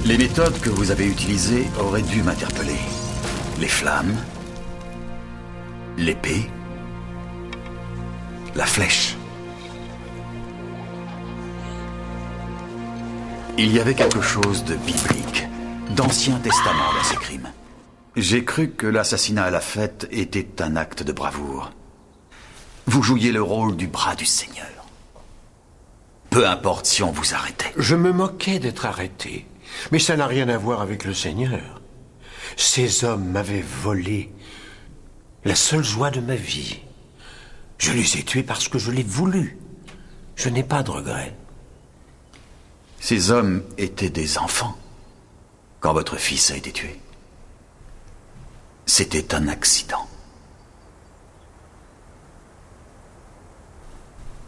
Les méthodes que vous avez utilisées auraient dû m'interpeller. Les flammes, l'épée, la flèche. Il y avait quelque chose de biblique, d'Ancien Testament dans ces crimes. J'ai cru que l'assassinat à la fête était un acte de bravoure. Vous jouiez le rôle du bras du Seigneur. Peu importe si on vous arrêtait. Je me moquais d'être arrêté. Mais ça n'a rien à voir avec le Seigneur. Ces hommes m'avaient volé la seule joie de ma vie. Je les ai tués parce que je l'ai voulu. Je n'ai pas de regrets. Ces hommes étaient des enfants quand votre fils a été tué. C'était un accident.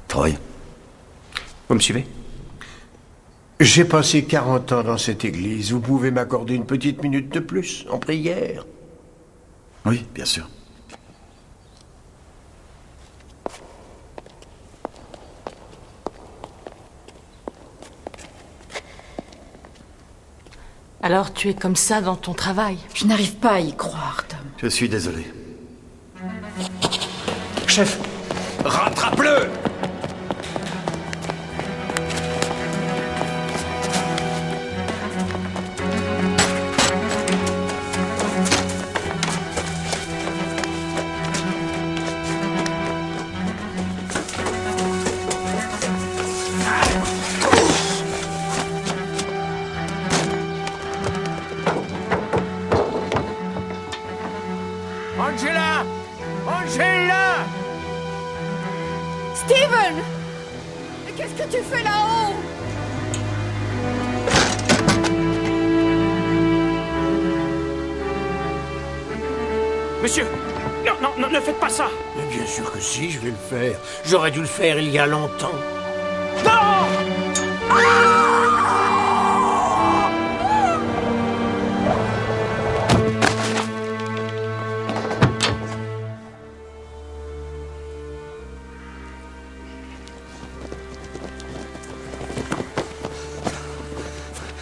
Troy? Vous me suivez? J'ai passé 40 ans dans cette église. Vous pouvez m'accorder une petite minute de plus, en prière? Oui, bien sûr. Alors tu es comme ça dans ton travail? Je n'arrive pas à y croire, Tom. Je suis désolé. Chef, rattrape-le! Angela! Angela! Steven! Mais qu'est-ce que tu fais là-haut? Monsieur! Non, non, non, ne faites pas ça! Mais bien sûr que si, je vais le faire. J'aurais dû le faire il y a longtemps. Non!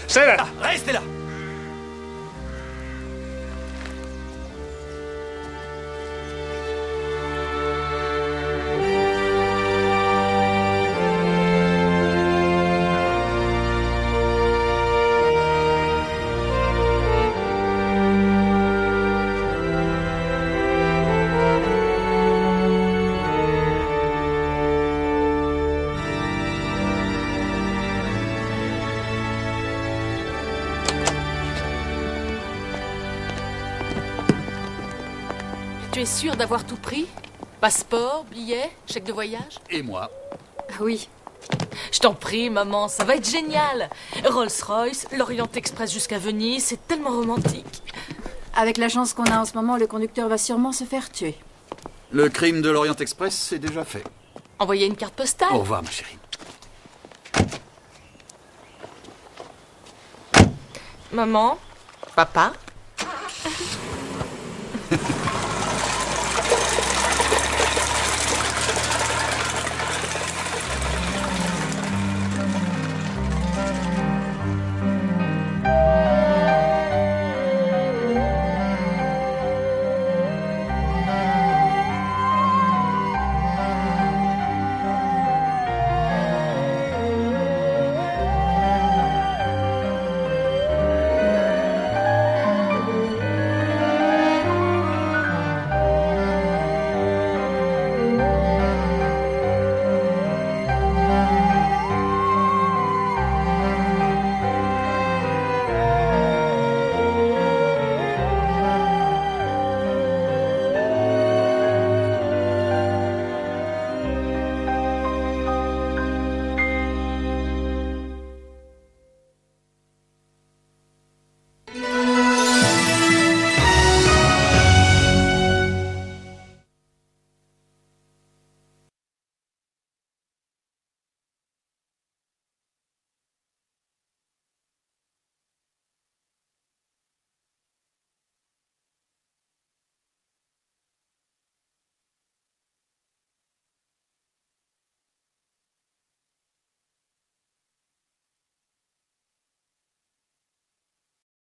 C'est là! Restez là! Tu es sûr d'avoir tout pris? Passeport, billet, chèque de voyage? Et moi? Oui. Je t'en prie, maman, ça va être génial. Rolls-Royce, l'Orient Express jusqu'à Venise, c'est tellement romantique. Avec la chance qu'on a en ce moment, le conducteur va sûrement se faire tuer. Le crime de l'Orient Express, c'est déjà fait. Envoyez une carte postale. Au revoir, ma chérie. Maman, papa,